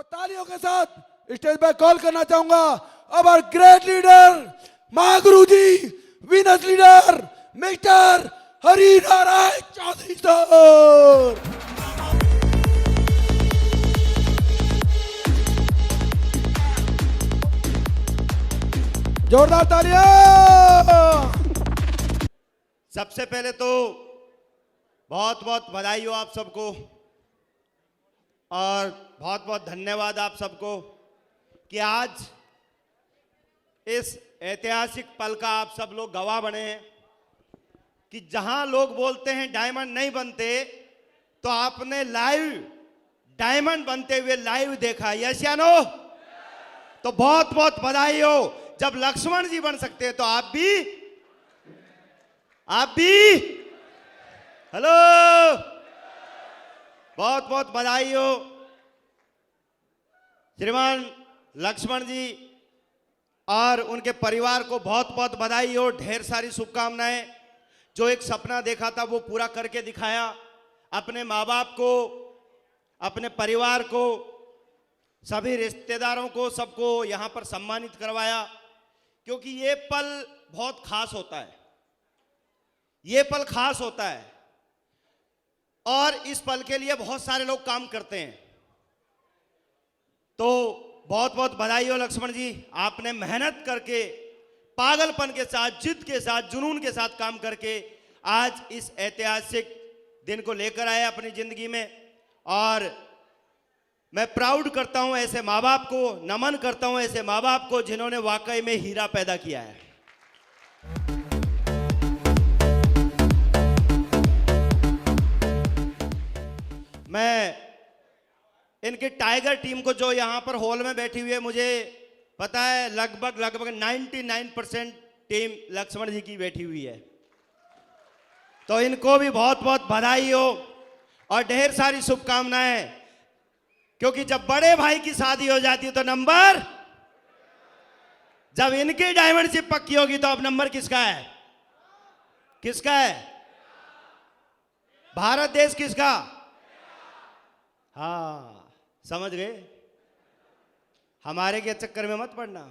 और तालियों के साथ स्टेज पर कॉल करना चाहूंगा our great leader Mahaguru ji विनस leader mister Hari Narayan Chaudhary sir. जोरदार तालियां। सबसे पहले तो बहुत बहुत बधाई हो आप सबको और बहुत बहुत धन्यवाद आप सबको कि आज इस ऐतिहासिक पल का आप सब लोग गवाह बने हैं कि जहां लोग बोलते हैं डायमंड नहीं बनते तो आपने लाइव डायमंड बनते हुए लाइव देखा। यस या नो? तो बहुत बहुत बधाई हो। जब लक्ष्मण जी बन सकते हैं तो आप भी हेलो, बहुत बहुत बधाई हो। श्रीमान लक्ष्मण जी और उनके परिवार को बहुत बहुत बधाई हो। ढेर सारी शुभकामनाएं। जो एक सपना देखा था वो पूरा करके दिखाया। अपने माँ बाप को, अपने परिवार को, सभी रिश्तेदारों को, सबको यहां पर सम्मानित करवाया, क्योंकि ये पल बहुत खास होता है। ये पल खास होता है और इस पल के लिए बहुत सारे लोग काम करते हैं। तो बहुत बहुत बधाई हो लक्ष्मण जी। आपने मेहनत करके, पागलपन के साथ, जिद के साथ, जुनून के साथ काम करके आज इस ऐतिहासिक दिन को लेकर आए अपनी जिंदगी में। और मैं प्राउड करता हूं ऐसे माँ बाप को, नमन करता हूं ऐसे माँ बाप को जिन्होंने वाकई में हीरा पैदा किया है। मैं इनकी टाइगर टीम को जो यहां पर हॉल में बैठी हुई है, मुझे पता है लगभग 99% टीम लक्ष्मण जी की बैठी हुई है। तो इनको भी बहुत बहुत बधाई हो और ढेर सारी शुभकामनाएं, क्योंकि जब बड़े भाई की शादी हो जाती है तो नंबर, जब इनकी डायमंडशिप पक्की होगी तो अब नंबर किसका है? किसका है? भारत देश किसका? हाँ, समझ गए। हमारे के चक्कर में मत पड़ना।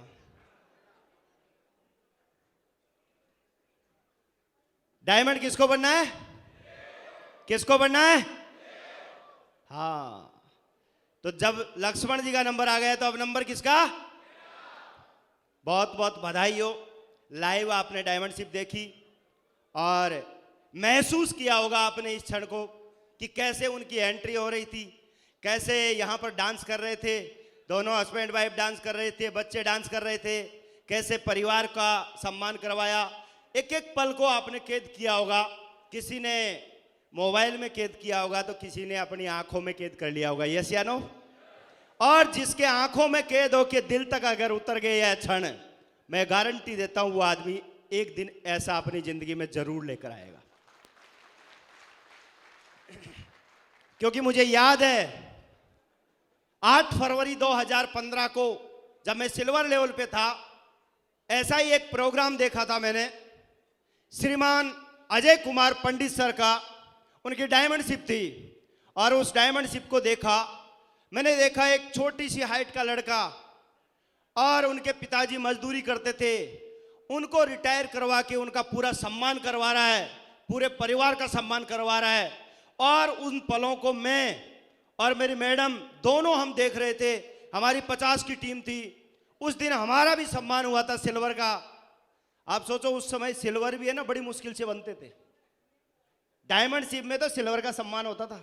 डायमंड किसको बनना है? किसको बनना है? हाँ, तो जब लक्ष्मण जी का नंबर आ गया तो अब नंबर किसका? बहुत बहुत बधाई हो। लाइव आपने डायमंडशिप देखी और महसूस किया होगा आपने इस क्षण को कि कैसे उनकी एंट्री हो रही थी, कैसे यहां पर डांस कर रहे थे, दोनों हस्बैंड वाइफ डांस कर रहे थे, बच्चे डांस कर रहे थे, कैसे परिवार का सम्मान करवाया। एक एक पल को आपने कैद किया होगा। किसी ने मोबाइल में कैद किया होगा तो किसी ने अपनी आंखों में कैद कर लिया होगा। यस या नो? और जिसके आंखों में कैद हो के दिल तक अगर उतर गए यह क्षण, मैं गारंटी देता हूं वो आदमी एक दिन ऐसा अपनी जिंदगी में जरूर लेकर आएगा। क्योंकि मुझे याद है 8 फरवरी 2015 को जब मैं सिल्वर लेवल पे था, ऐसा ही एक प्रोग्राम देखा था मैंने। श्रीमान अजय कुमार पंडित सर का, उनकी डायमंडशिप थी और उस डायमंडशिप को देखा। मैंने देखा एक छोटी सी हाइट का लड़का और उनके पिताजी मजदूरी करते थे, उनको रिटायर करवा के उनका पूरा सम्मान करवा रहा है, पूरे परिवार का सम्मान करवा रहा है। और उन पलों को मैं और मेरी मैडम दोनों हम देख रहे थे। हमारी 50 की टीम थी। उस दिन हमारा भी सम्मान हुआ था सिल्वर का। आप सोचो उस समय सिल्वर भी है ना, बड़ी मुश्किल से बनते थे। डायमंडशिप में तो सिल्वर का सम्मान होता था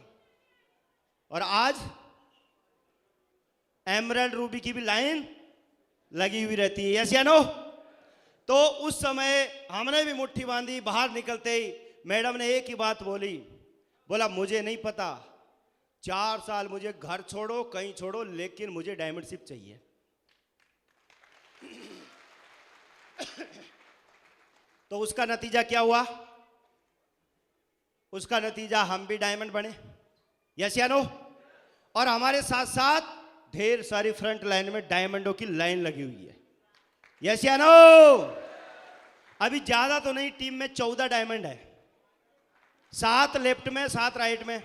और आज एमराल्ड रूबी की भी लाइन लगी हुई रहती है। यस या नो? तो उस समय हमने भी मुट्ठी बांधी। बाहर निकलते ही मैडम ने एक ही बात बोली, बोला मुझे नहीं पता, 4 साल मुझे घर छोड़ो, कहीं छोड़ो, लेकिन मुझे डायमंडशिप चाहिए। तो उसका नतीजा क्या हुआ? उसका नतीजा हम भी डायमंड बने। यस या नो? और हमारे साथ साथ ढेर सारी फ्रंट लाइन में डायमंडों की लाइन लगी हुई है। यस या नो? अभी ज्यादा तो नहीं, टीम में 14 डायमंड है, 7 लेफ्ट में, 7 राइट में,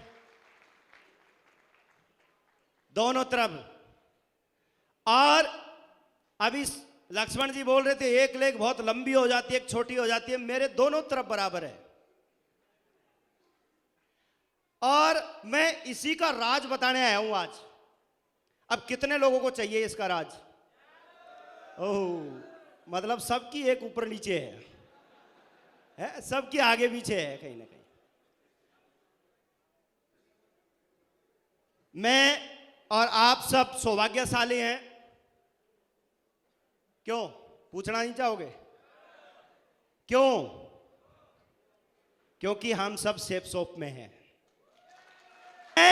दोनों तरफ और अभी लक्ष्मण जी बोल रहे थे एक लेग बहुत लंबी हो जाती है, एक छोटी हो जाती है, मेरे दोनों तरफ बराबर है। और मैं इसी का राज बताने आया हूं आज। अब कितने लोगों को चाहिए इसका राज? ओह, मतलब सबकी एक ऊपर नीचे है, सबकी आगे पीछे है कहीं ना कहीं। मैं और आप सब सौभाग्यशाली हैं। क्यों पूछना नहीं चाहोगे? क्यों? क्योंकि हम सब सेफ शॉप में हैं।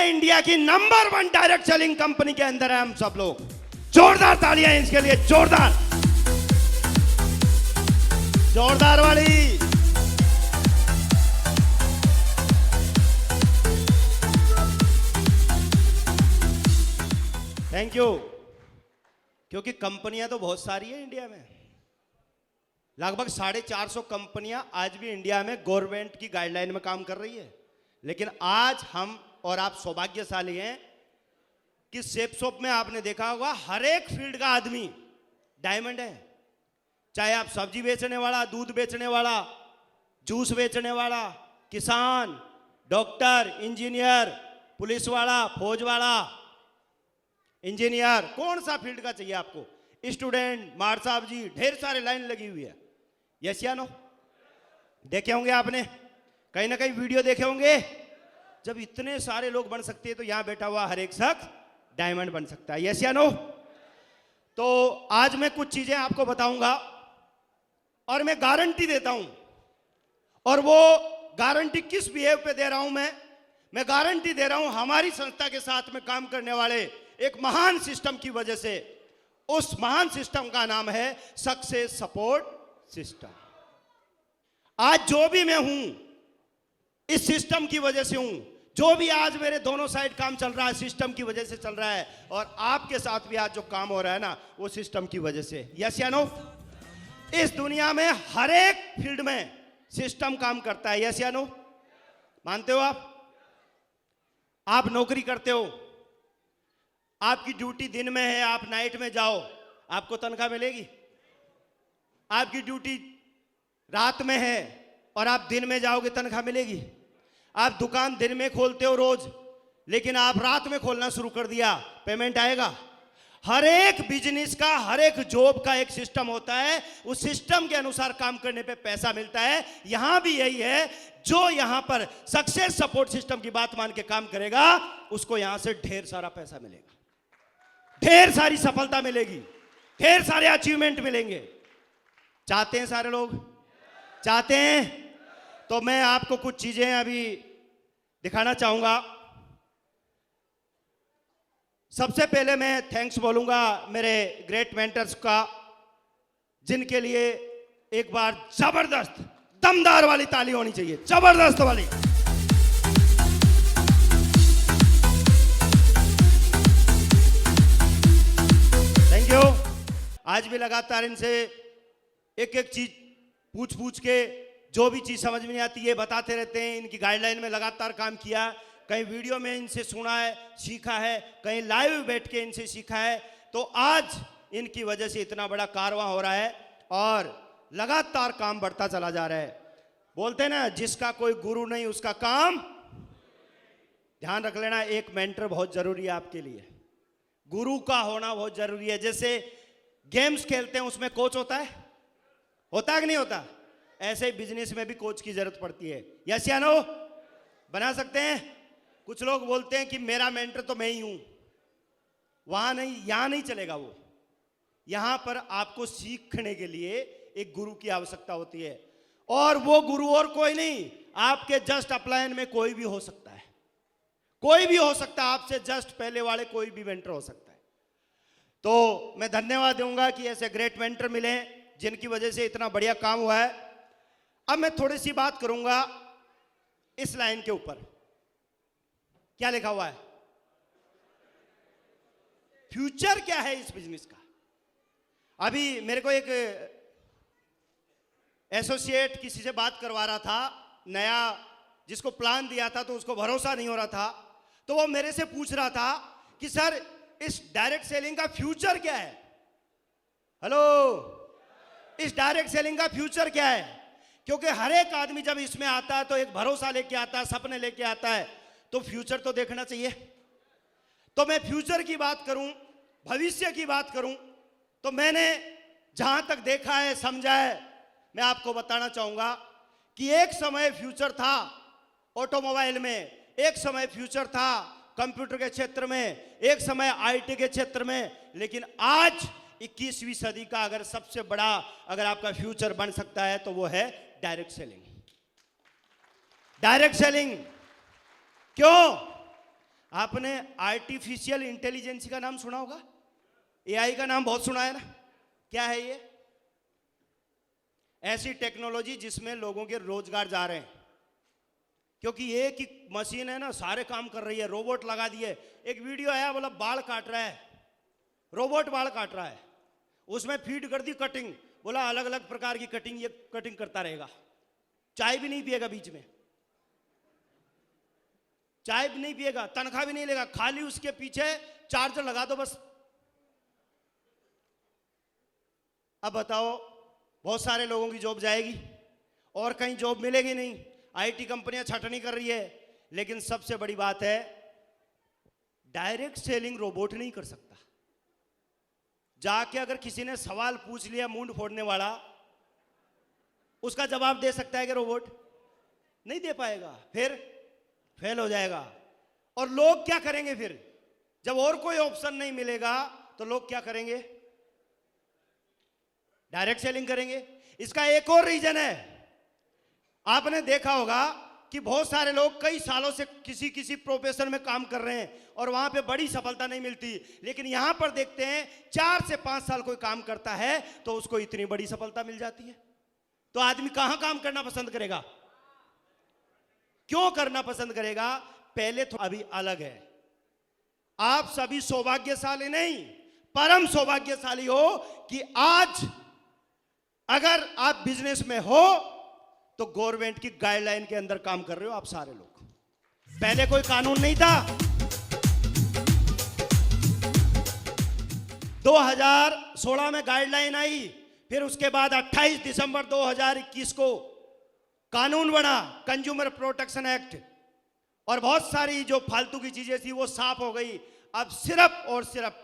इंडिया की नंबर 1 डायरेक्ट सेलिंग कंपनी के अंदर है हम सब लोग। जोरदार तालियां इसके लिए, जोरदार, जोरदार वाली। Thank you. क्योंकि कंपनियां तो बहुत सारी है इंडिया में, लगभग 450 कंपनियां आज भी इंडिया में गवर्नमेंट की गाइडलाइन में काम कर रही है। लेकिन आज हम और आप सौभाग्यशाली हैं कि सेफ शॉप में आपने देखा होगा हर एक फील्ड का आदमी डायमंड है। चाहे आप सब्जी बेचने वाला, दूध बेचने वाला, जूस बेचने वाला, किसान, डॉक्टर, इंजीनियर, पुलिस वाला, फौज वाला, इंजीनियर, कौन सा फील्ड का चाहिए आपको, स्टूडेंट, मार साहब जी, ढेर सारे लाइन लगी हुई है। यस या नो? देखे होंगे आपने, कहीं ना कहीं वीडियो देखे होंगे। जब इतने सारे लोग बन सकते हैं तो यहां बैठा हुआ हर एक शख्स डायमंड बन सकता है। यस या नो? तो आज मैं कुछ चीजें आपको बताऊंगा और मैं गारंटी देता हूं, और वो गारंटी किस बिहेव पे दे रहा हूं मैं गारंटी दे रहा हूं हमारी संस्था के साथ में काम करने वाले एक महान सिस्टम की वजह से। उस महान सिस्टम का नाम है सक्सेस सपोर्ट सिस्टम। आज जो भी मैं हूं इस सिस्टम की वजह से हूं। जो भी आज मेरे दोनों साइड काम चल रहा है सिस्टम की वजह से चल रहा है, और आपके साथ भी आज जो काम हो रहा है ना वो सिस्टम की वजह से। यस या नो? इस दुनिया में हर एक फील्ड में सिस्टम काम करता है। यस या नो? मानते हो आप? आप नौकरी करते हो, आपकी ड्यूटी दिन में है, आप नाइट में जाओ, आपको तनख्वाह मिलेगी? आपकी ड्यूटी रात में है और आप दिन में जाओगे, तनख्वाह मिलेगी? आप दुकान दिन में खोलते हो रोज, लेकिन आप रात में खोलना शुरू कर दिया, पेमेंट आएगा? हर एक बिजनेस का, हर एक जॉब का एक सिस्टम होता है, उस सिस्टम के अनुसार काम करने पे पैसा मिलता है। यहां भी यही है, जो यहां पर सक्सेस सपोर्ट सिस्टम की बात मान के काम करेगा उसको यहां से ढेर सारा पैसा मिलेगा, ढेर सारी सफलता मिलेगी, ढेर सारे अचीवमेंट मिलेंगे। चाहते हैं सारे लोग? चाहते हैं? तो मैं आपको कुछ चीजें अभी दिखाना चाहूंगा। सबसे पहले मैं थैंक्स बोलूंगा मेरे ग्रेट मेंटर्स का, जिनके लिए एक बार जबरदस्त दमदार वाली ताली होनी चाहिए, जबरदस्त वाली। Thank you. आज भी लगातार इनसे एक एक चीज पूछ के जो भी चीज समझ में नहीं आती है बताते रहते हैं। इनकी गाइडलाइन में लगातार काम किया, कहीं वीडियो में इनसे सुना है, सीखा है, कहीं लाइव बैठ के इनसे सीखा है। तो आज इनकी वजह से इतना बड़ा कारवां हो रहा है और लगातार काम बढ़ता चला जा रहा है। बोलते हैं ना, जिसका कोई गुरु नहीं उसका काम। ध्यान रख लेना, एक मेंटर बहुत जरूरी है आपके लिए, गुरु का होना बहुत जरूरी है। जैसे गेम्स खेलते हैं उसमें कोच होता है कि नहीं होता? ऐसे ही बिजनेस में भी कोच की जरूरत पड़ती है। यस या नो? बना सकते हैं? कुछ लोग बोलते हैं कि मेरा मेंटर तो मैं ही हूं, वहां नहीं, यहां नहीं चलेगा वो। यहां पर आपको सीखने के लिए एक गुरु की आवश्यकता होती है, और वो गुरु और कोई नहीं, आपके जस्ट अपलाइन में कोई भी हो सकता है, कोई भी हो सकता है, आपसे जस्ट पहले वाले कोई भी मेंटर हो सकता है। तो मैं धन्यवाद दूंगा कि ऐसे ग्रेट मेंटर मिले जिनकी वजह से इतना बढ़िया काम हुआ है। अब मैं थोड़ी सी बात करूंगा इस लाइन के ऊपर। क्या लिखा हुआ है? फ्यूचर क्या है इस बिजनेस का? अभी मेरे को एक एसोसिएट किसी से बात करवा रहा था, नया जिसको प्लान दिया था, तो उसको भरोसा नहीं हो रहा था। तो वो मेरे से पूछ रहा था कि सर इस डायरेक्ट सेलिंग का फ्यूचर क्या है? हेलो, इस डायरेक्ट सेलिंग का फ्यूचर क्या है? क्योंकि हर एक आदमी जब इसमें आता है तो एक भरोसा लेके आता है, सपने लेके आता है, तो फ्यूचर तो देखना चाहिए। तो मैं फ्यूचर की बात करूं, भविष्य की बात करूं, तो मैंने जहां तक देखा है, समझा है, मैं आपको बताना चाहूंगा कि एक समय फ्यूचर था ऑटोमोबाइल में, एक समय फ्यूचर था कंप्यूटर के क्षेत्र में, एक समय आईटी के क्षेत्र में, लेकिन आज 21वीं सदी का अगर सबसे बड़ा अगर आपका फ्यूचर बन सकता है तो वो है डायरेक्ट सेलिंग। डायरेक्ट सेलिंग क्यों? आपने आर्टिफिशियल इंटेलिजेंस का नाम सुना होगा, एआई का नाम बहुत सुना है ना। क्या है ये? ऐसी टेक्नोलॉजी जिसमें लोगों के रोजगार जा रहे हैं, क्योंकि एक ही मशीन है ना, सारे काम कर रही है, रोबोट लगा दिए। एक वीडियो आया, बोला बाल काट रहा है, रोबोट बाल काट रहा है, उसमें फीड कर दी कटिंग, बोला अलग अलग प्रकार की कटिंग, ये कटिंग करता रहेगा, चाय भी नहीं पिएगा, बीच में चाय भी नहीं पिएगा, तनख्वाह भी नहीं लेगा, खाली उसके पीछे चार्जर लगा दो बस। अब बताओ, बहुत सारे लोगों की जॉब जाएगी और कहीं जॉब मिलेगी नहीं। आईटी कंपनियां छटनी कर रही है, लेकिन सबसे बड़ी बात है डायरेक्ट सेलिंग रोबोट नहीं कर सकता। जाके अगर किसी ने सवाल पूछ लिया मुंड फोड़ने वाला, उसका जवाब दे सकता है कि रोबोट? नहीं दे पाएगा, फिर फेल हो जाएगा। और लोग क्या करेंगे फिर? जब और कोई ऑप्शन नहीं मिलेगा तो लोग क्या करेंगे? डायरेक्ट सेलिंग करेंगे। इसका एक और रीजन है, आपने देखा होगा कि बहुत सारे लोग कई सालों से किसी किसी प्रोफेशन में काम कर रहे हैं और वहां पे बड़ी सफलता नहीं मिलती, लेकिन यहां पर देखते हैं 4 से 5 साल कोई काम करता है तो उसको इतनी बड़ी सफलता मिल जाती है। तो आदमी कहां काम करना पसंद करेगा? क्यों करना पसंद करेगा? पहले तो अभी अलग है, आप सभी सौभाग्यशाली नहीं, परम सौभाग्यशाली हो कि आज अगर आप बिजनेस में हो तो गवर्नमेंट की गाइडलाइन के अंदर काम कर रहे हो आप सारे लोग। पहले कोई कानून नहीं था। 2016 में गाइडलाइन आई, फिर उसके बाद 28 दिसंबर 2021 को कानून बना, कंज्यूमर प्रोटेक्शन एक्ट, और बहुत सारी जो फालतू की चीजें थी वो साफ हो गई। अब सिर्फ और सिर्फ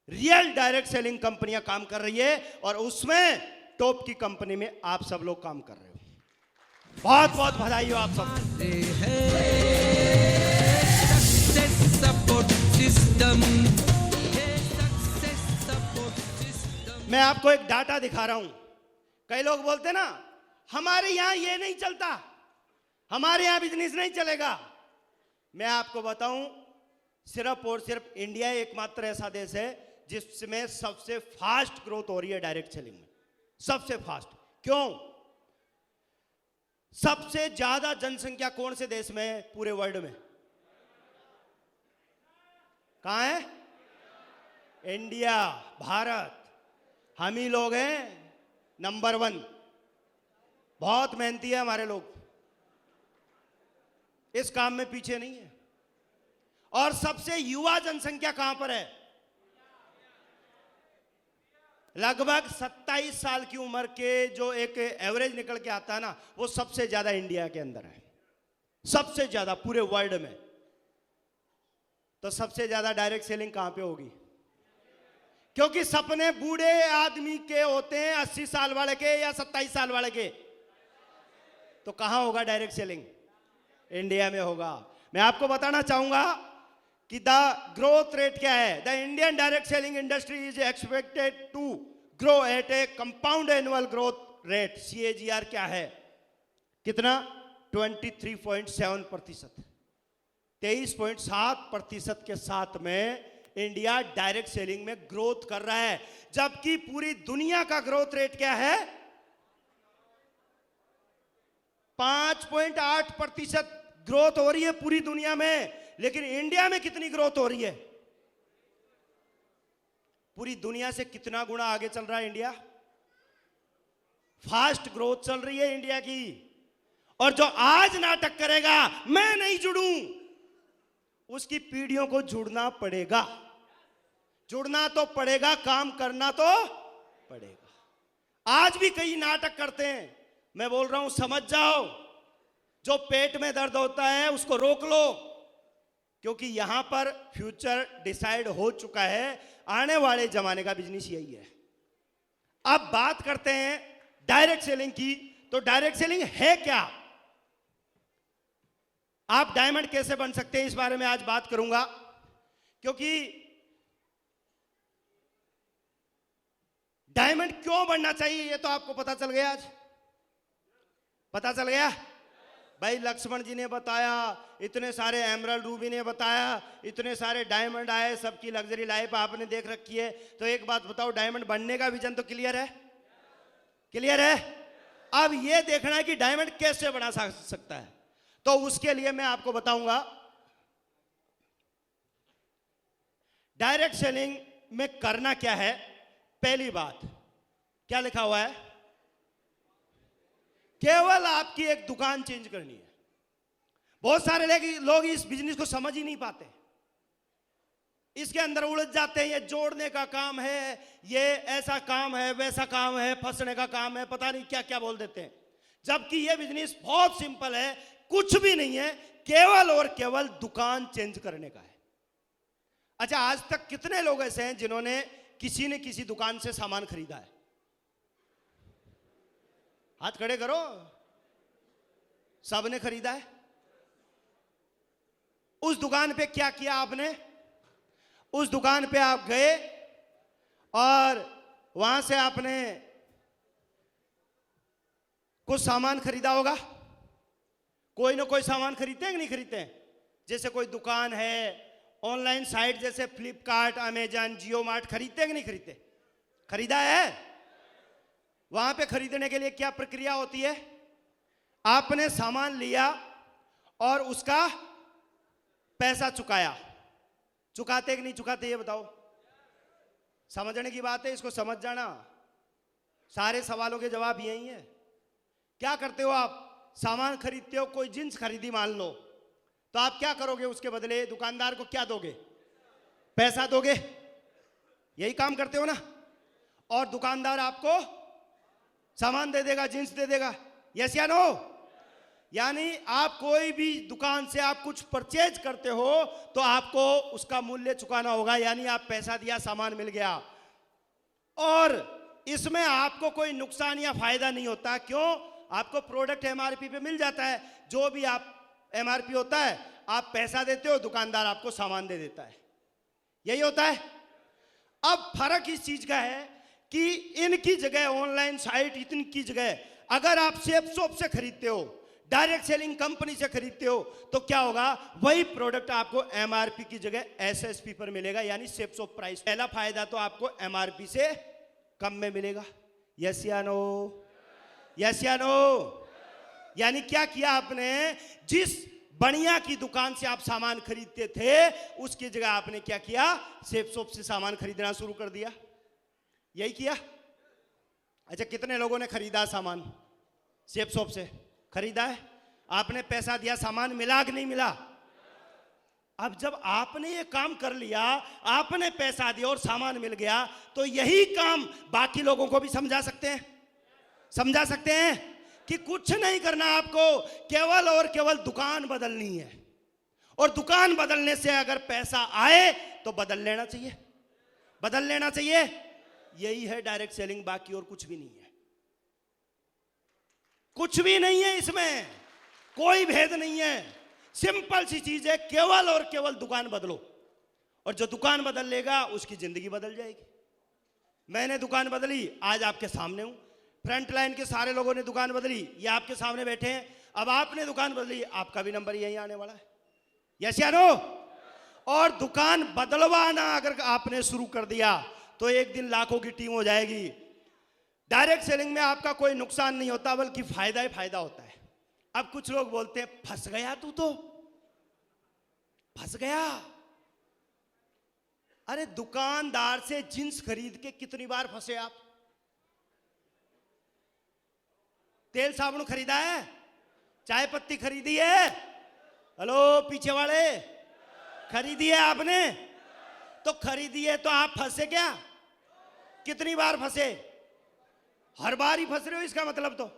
रियल डायरेक्ट सेलिंग कंपनियां काम कर रही है, और उसमें टॉप की कंपनी में आप सब लोग काम कर रहे हो। बहुत बहुत बधाई हो आप सब। मैं आपको एक डाटा दिखा रहा हूं। कई लोग बोलते ना हमारे यहां ये नहीं चलता, हमारे यहां बिजनेस नहीं चलेगा। मैं आपको बताऊं, सिर्फ और सिर्फ इंडिया एकमात्र ऐसा देश है जिसमें सबसे फास्ट ग्रोथ हो रही है डायरेक्ट सेलिंग में, सबसे फास्ट। क्यों? सबसे ज्यादा जनसंख्या कौन से देश में है पूरे वर्ल्ड में? कहां है? इंडिया, भारत। हम ही लोग हैं नंबर 1। बहुत मेहनती है हमारे लोग, इस काम में पीछे नहीं है। और सबसे युवा जनसंख्या कहां पर है? लगभग 27 साल की उम्र के जो एक एवरेज निकल के आता है ना, वो सबसे ज्यादा इंडिया के अंदर है, सबसे ज्यादा पूरे वर्ल्ड में। तो सबसे ज्यादा डायरेक्ट सेलिंग कहां पे होगी? क्योंकि सपने बूढ़े आदमी के होते हैं, 80 साल वाले के या 27 साल वाले के। तो कहां होगा डायरेक्ट सेलिंग? इंडिया में होगा। मैं आपको बताना चाहूंगा कि द ग्रोथ रेट क्या है। The Indian direct selling industry is expected to grow at a compound annual growth rate, CAGR क्या है? कितना? 23.7%, 23.7% के साथ में इंडिया डायरेक्ट सेलिंग में ग्रोथ कर रहा है। जबकि पूरी दुनिया का ग्रोथ रेट क्या है? 5.8% ग्रोथ हो रही है पूरी दुनिया में, लेकिन इंडिया में कितनी ग्रोथ हो रही है? पूरी दुनिया से कितना गुना आगे चल रहा है इंडिया? फास्ट ग्रोथ चल रही है इंडिया की। और जो आज नाटक करेगा मैं नहीं जुड़ूं, उसकी पीढ़ियों को जुड़ना पड़ेगा, जुड़ना तो पड़ेगा, काम करना तो पड़ेगा। आज भी कई नाटक करते हैं, मैं बोल रहा हूं समझ जाओ, जो पेट में दर्द होता है उसको रोक लो, क्योंकि यहां पर फ्यूचर डिसाइड हो चुका है। आने वाले जमाने का बिजनेस यही है। अब बात करते हैं डायरेक्ट सेलिंग की। तो डायरेक्ट सेलिंग है क्या, आप डायमंड कैसे बन सकते हैं, इस बारे में आज बात करूंगा। क्योंकि डायमंड क्यों बनना चाहिए ये तो आपको पता चल गया। आज पता चल गया भाई, लक्ष्मण जी ने बताया, इतने सारे एमरल्ड रूबी ने बताया, इतने सारे डायमंड आए, सबकी लग्जरी लाइफ आपने देख रखी है। तो एक बात बताओ, डायमंड बनने का विजन तो क्लियर है, क्लियर है। अब ये देखना है कि डायमंड कैसे बना सकता है। तो उसके लिए मैं आपको बताऊंगा डायरेक्ट सेलिंग में करना क्या है। पहली बात क्या लिखा हुआ है, केवल आपकी एक दुकान चेंज करनी है। बहुत सारे लोग इस बिजनेस को समझ ही नहीं पाते, इसके अंदर उलझ जाते हैं। ये जोड़ने का काम है, ये ऐसा काम है, वैसा काम है, फंसने का काम है, पता नहीं क्या क्या बोल देते हैं। जबकि ये बिजनेस बहुत सिंपल है, कुछ भी नहीं है, केवल और केवल दुकान चेंज करने का है। अच्छा, आज तक कितने लोग ऐसे हैं जिन्होंने किसी न किसी दुकान से सामान खरीदा है? हाथ खड़े करो। सबने खरीदा है। उस दुकान पे क्या किया आपने? उस दुकान पे आप गए और वहां से आपने कुछ सामान खरीदा होगा। कोई ना कोई सामान खरीदते हैं कि नहीं खरीदते हैं? जैसे कोई दुकान है, ऑनलाइन साइट जैसे फ्लिपकार्ट, अमेजन, जियो मार्ट, खरीदते हैं कि नहीं खरीदते? खरीदा है। वहां पे खरीदने के लिए क्या प्रक्रिया होती है? आपने सामान लिया और उसका पैसा चुकाया। चुकाते कि नहीं चुकाते ये बताओ? समझने की बात है, इसको समझ जाना। सारे सवालों के जवाब यही है। क्या करते हो आप? सामान खरीदते हो, कोई जींस खरीदी मान लो, तो आप क्या करोगे? उसके बदले दुकानदार को क्या दोगे? पैसा दोगे। यही काम करते हो ना। और दुकानदार आपको सामान दे देगा, जींस दे देगा। यस या नो? यानी आप कोई भी दुकान से आप कुछ परचेज करते हो तो आपको उसका मूल्य चुकाना होगा। यानी आप पैसा दिया, सामान मिल गया, और इसमें आपको कोई नुकसान या फायदा नहीं होता। क्यों? आपको प्रोडक्ट एमआरपी पे मिल जाता है। जो भी आप एमआरपी होता है, आप पैसा देते हो, दुकानदार आपको सामान दे देता है। यही होता है। अब फर्क इस चीज का है कि इनकी जगह ऑनलाइन साइट, इनकी जगह अगर आप सेफ शॉप से खरीदते हो, डायरेक्ट सेलिंग कंपनी से खरीदते हो, तो क्या होगा? वही प्रोडक्ट आपको एमआरपी की जगह एसएसपी पर मिलेगा, यानी सेफ शॉप प्राइस। पहला फायदा तो आपको एमआरपी से कम में मिलेगा। यस या नो? यस या नो? यानी क्या किया आपने? जिस बढ़िया की दुकान से आप सामान खरीदते थे, उसकी जगह आपने क्या किया? सेफ शॉप से सामान खरीदना शुरू कर दिया। यही किया। अच्छा, कितने लोगों ने खरीदा सामान सेफ शॉप से? खरीदा है। आपने पैसा दिया, सामान मिला कि नहीं मिला? अब जब आपने ये काम कर लिया, आपने पैसा दिया और सामान मिल गया, तो यही काम बाकी लोगों को भी समझा सकते हैं। समझा सकते हैं कि कुछ नहीं करना आपको, केवल और केवल दुकान बदलनी है। और दुकान बदलने से अगर पैसा आए तो बदल लेना चाहिए, बदल लेना चाहिए। यही है डायरेक्ट सेलिंग, बाकी और कुछ भी नहीं है। कुछ भी नहीं है इसमें, कोई भेद नहीं है। सिंपल सी चीज है, केवल और केवल दुकान बदलो, और जो दुकान बदल लेगा उसकी जिंदगी बदल जाएगी। मैंने दुकान बदली, आज आपके सामने हूं। फ्रंट लाइन के सारे लोगों ने दुकान बदली, ये आपके सामने बैठे हैं। अब आपने दुकान बदली, आपका भी नंबर यही आने वाला है। यस या नो? और दुकान बदलवाना अगर आपने शुरू कर दिया तो एक दिन लाखों की टीम हो जाएगी। डायरेक्ट सेलिंग में आपका कोई नुकसान नहीं होता, बल्कि फायदा ही फायदा होता है। अब कुछ लोग बोलते हैं, फंस गया तू, तो फंस गया। अरे दुकानदार से जींस खरीद के कितनी बार फंसे आप? तेल साबुन खरीदा है? चाय पत्ती खरीदी है? हेलो पीछे वाले, खरीदी है आपने? तो खरीदी है तो आप फंसे क्या? कितनी बार फंसे? हर बार ही फंस रहे हो, इसका मतलब तो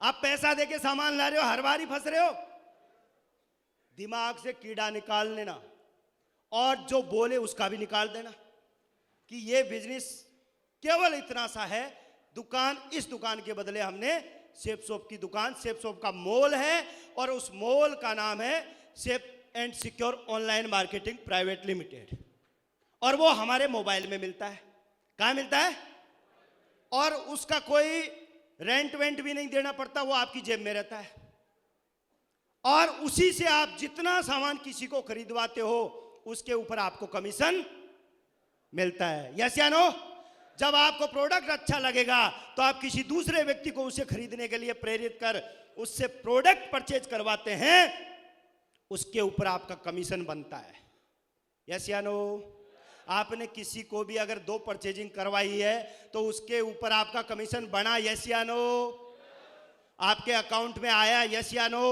आप पैसा देके सामान ला रहे हो, हर बार ही फंस रहे हो। दिमाग से कीड़ा निकाल लेना और जो बोले उसका भी निकाल देना कि ये बिजनेस केवल इतना सा है। दुकान, इस दुकान के बदले हमने सेफ शॉप की दुकान, सेफ शॉप का मॉल है और उस मॉल का नाम है safe and secure online marketing private limited, और वो हमारे मोबाइल में मिलता है। कहाँ मिलता है? और उसका कोई रेंट वेंट भी नहीं देना पड़ता, वो आपकी जेब में रहता है। और उसी से आप जितना सामान किसी को खरीदवाते हो उसके ऊपर आपको कमीशन मिलता है। यस या नो? जब आपको प्रोडक्ट अच्छा लगेगा तो आप किसी दूसरे व्यक्ति को उसे खरीदने के लिए प्रेरित कर उससे प्रोडक्ट परचेज करवाते हैं, उसके ऊपर आपका कमीशन बनता है। यस या नो? आपने किसी को भी अगर 2 परचेजिंग करवाई है तो उसके ऊपर आपका कमीशन बना। यस या नो? आपके अकाउंट में आया। यस या नो?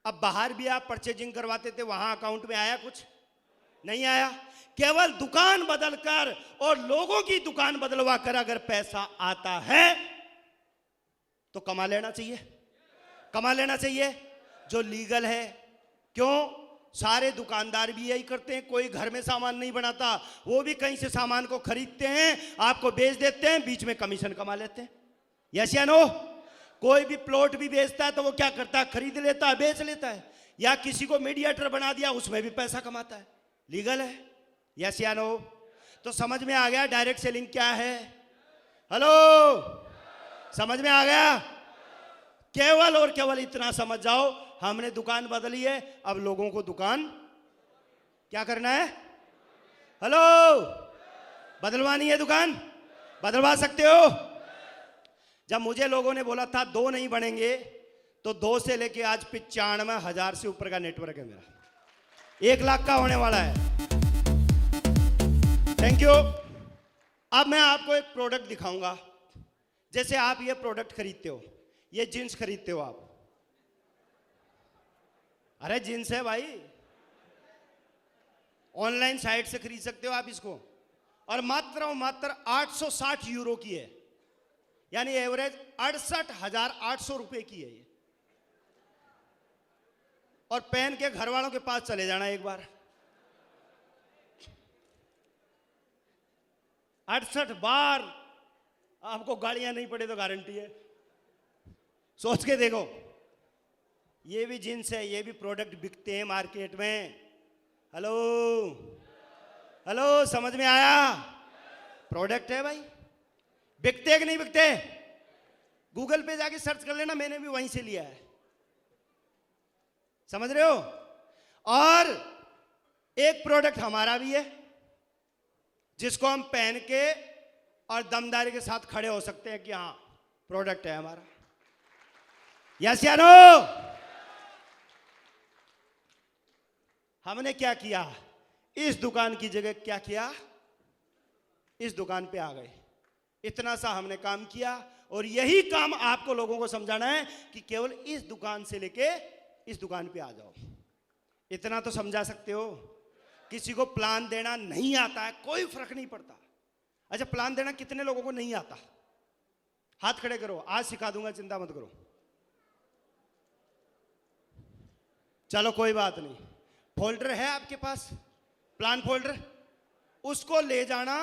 अब बाहर भी आप परचेजिंग करवाते थे, वहां अकाउंट में आया? कुछ नहीं आया। केवल दुकान बदलकर और लोगों की दुकान बदलवा कर अगर पैसा आता है तो कमा लेना चाहिए, कमा लेना चाहिए जो लीगल है। क्यों? सारे दुकानदार भी यही करते हैं, कोई घर में सामान नहीं बनाता, वो भी कहीं से सामान को खरीदते हैं, आपको बेच देते हैं, बीच में कमीशन कमा लेते हैं। यस या नो? कोई भी प्लॉट भी बेचता है तो वो क्या करता है? खरीद लेता है, बेच लेता है, या किसी को मीडिएटर बना दिया, उसमें भी पैसा कमाता है, लीगल है। यस या नो? तो समझ में आ गया डायरेक्ट सेलिंग क्या है? हेलो, समझ में आ गया? केवल और केवल इतना समझ जाओ, हमने दुकान बदली है, अब लोगों को दुकान क्या करना है? हेलो, बदलवानी है दुकान? बदलवा सकते हो। जब मुझे लोगों ने बोला था 2 नहीं बनेंगे, तो 2 से लेके आज 95,000 से ऊपर का नेटवर्क है मेरा, 1 लाख का होने वाला है। Thank you. अब मैं आपको एक प्रोडक्ट दिखाऊंगा। जैसे आप ये प्रोडक्ट खरीदते हो, ये जींस खरीदते हो आप, अरे जींस है भाई, ऑनलाइन साइट से खरीद सकते हो आप इसको, और मात्र 860 यूरो की है, यानी एवरेज 68,800 रुपए की है ये। और पहन के घर वालों के पास चले जाना एक बार, 68 बार आपको गाड़ियां नहीं पड़े तो गारंटी है। सोच के देखो, ये भी जींस है, ये भी प्रोडक्ट बिकते हैं मार्केट में। हेलो हेलो, समझ में आया? प्रोडक्ट है भाई, बिकते कि नहीं बिकते? गूगल पे जाके सर्च कर लेना, मैंने भी वहीं से लिया है, समझ रहे हो? और एक प्रोडक्ट हमारा भी है जिसको हम पहन के और दमदारी के साथ खड़े हो सकते हैं कि हाँ प्रोडक्ट है हमारा। यस या नो? हमने क्या किया? इस दुकान की जगह क्या किया? इस दुकान पे आ गए। इतना सा हमने काम किया, और यही काम आपको लोगों को समझाना है कि केवल इस दुकान से लेके इस दुकान पे आ जाओ। इतना तो समझा सकते हो। किसी को प्लान देना नहीं आता है, कोई फर्क नहीं पड़ता। अच्छा, प्लान देना कितने लोगों को नहीं आता? हाथ खड़े करो, आज सिखा दूंगा, चिंता मत करो। चलो कोई बात नहीं, फोल्डर है आपके पास, प्लान फोल्डर, उसको ले जाना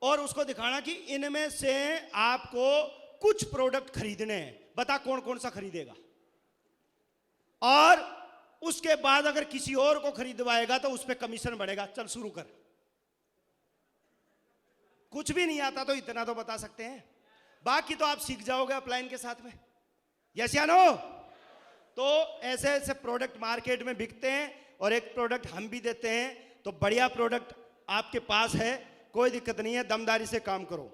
और उसको दिखाना कि इनमें से आपको कुछ प्रोडक्ट खरीदने हैं, बता कौन कौन सा खरीदेगा। और उसके बाद अगर किसी और को खरीदवाएगा तो उस पर कमीशन बढ़ेगा। चल शुरू कर। कुछ भी नहीं आता तो इतना तो बता सकते हैं, बाकी तो आप सीख जाओगे अपलाइन के साथ में। यस या नो? तो ऐसे ऐसे प्रोडक्ट मार्केट में बिकते हैं, और एक प्रोडक्ट हम भी देते हैं। तो बढ़िया प्रोडक्ट आपके पास है, कोई दिक्कत नहीं है, दमदारी से काम करो।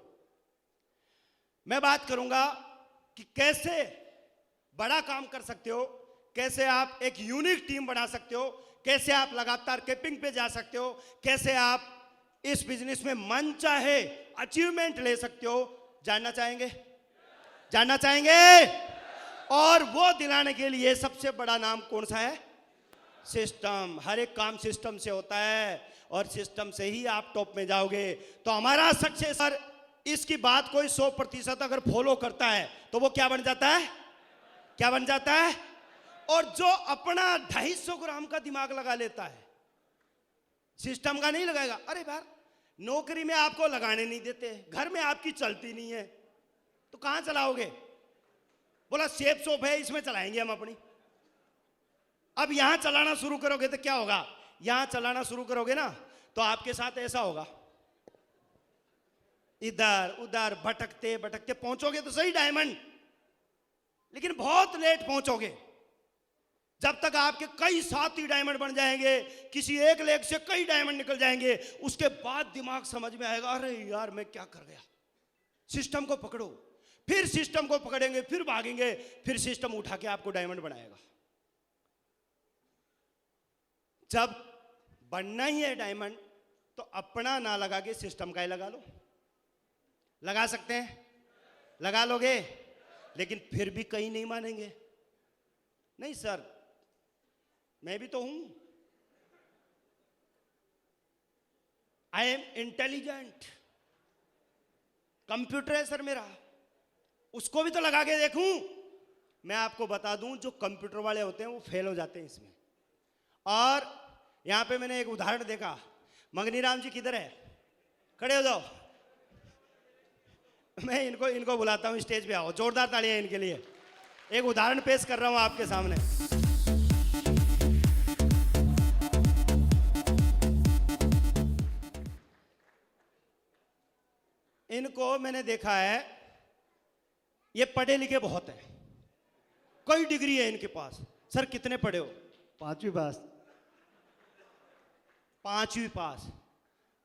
मैं बात करूंगा कि कैसे बड़ा काम कर सकते हो, कैसे आप एक यूनिक टीम बना सकते हो, कैसे आप लगातार कैपिंग पे जा सकते हो, कैसे आप इस बिजनेस में मन चाहे अचीवमेंट ले सकते हो। जानना चाहेंगे? जानना चाहेंगे? और वो दिलाने के लिए सबसे बड़ा नाम कौन सा है? सिस्टम, हर एक काम सिस्टम से होता है और सिस्टम से ही आप टॉप में जाओगे। तो हमारा सक्सेसर इसकी बात कोई 100% अगर फॉलो करता है तो वो क्या बन जाता है, क्या बन जाता है? और जो अपना 250 ग्राम का दिमाग लगा लेता है, सिस्टम का नहीं लगाएगा, अरे यार नौकरी में आपको लगाने नहीं देते, घर में आपकी चलती नहीं है, तो कहां चलाओगे? बोला सेफ सोप है, इसमें चलाएंगे हम अपनी। अब यहां चलाना शुरू करोगे तो क्या होगा? यहां चलाना शुरू करोगे ना तो आपके साथ ऐसा होगा, इधर उधर भटकते भटकते पहुंचोगे तो सही डायमंड, लेकिन बहुत लेट पहुंचोगे। जब तक आपके कई साथी डायमंड बन जाएंगे, किसी एक लेग से कई डायमंड निकल जाएंगे, उसके बाद दिमाग समझ में आएगा, अरे यार मैं क्या कर गया। सिस्टम को पकड़ो, फिर सिस्टम को पकड़ेंगे, फिर भागेंगे, फिर सिस्टम उठा के आपको डायमंड बनाएगा। जब बनना ही है डायमंड तो अपना ना लगा के सिस्टम का ही लगा लो। लगा सकते हैं? लगा लोगे? लेकिन फिर भी कहीं नहीं मानेंगे, नहीं सर मैं भी तो हूं, आई एम इंटेलिजेंट, कंप्यूटर है सर मेरा, उसको भी तो लगा के देखूं। मैं आपको बता दूं जो कंप्यूटर वाले होते हैं वो फेल हो जाते हैं इसमें। और यहां पे मैंने एक उदाहरण देखा, मंगनी राम जी किधर है? खड़े हो जाओ, मैं इनको बुलाता हूं, स्टेज पे आओ, जोरदार तालियां इनके लिए। एक उदाहरण पेश कर रहा हूं आपके सामने। इनको मैंने देखा है, ये पढ़े लिखे बहुत है, कई डिग्री है इनके पास। सर कितने पढ़े हो? 5वीं पास। 5वीं पास।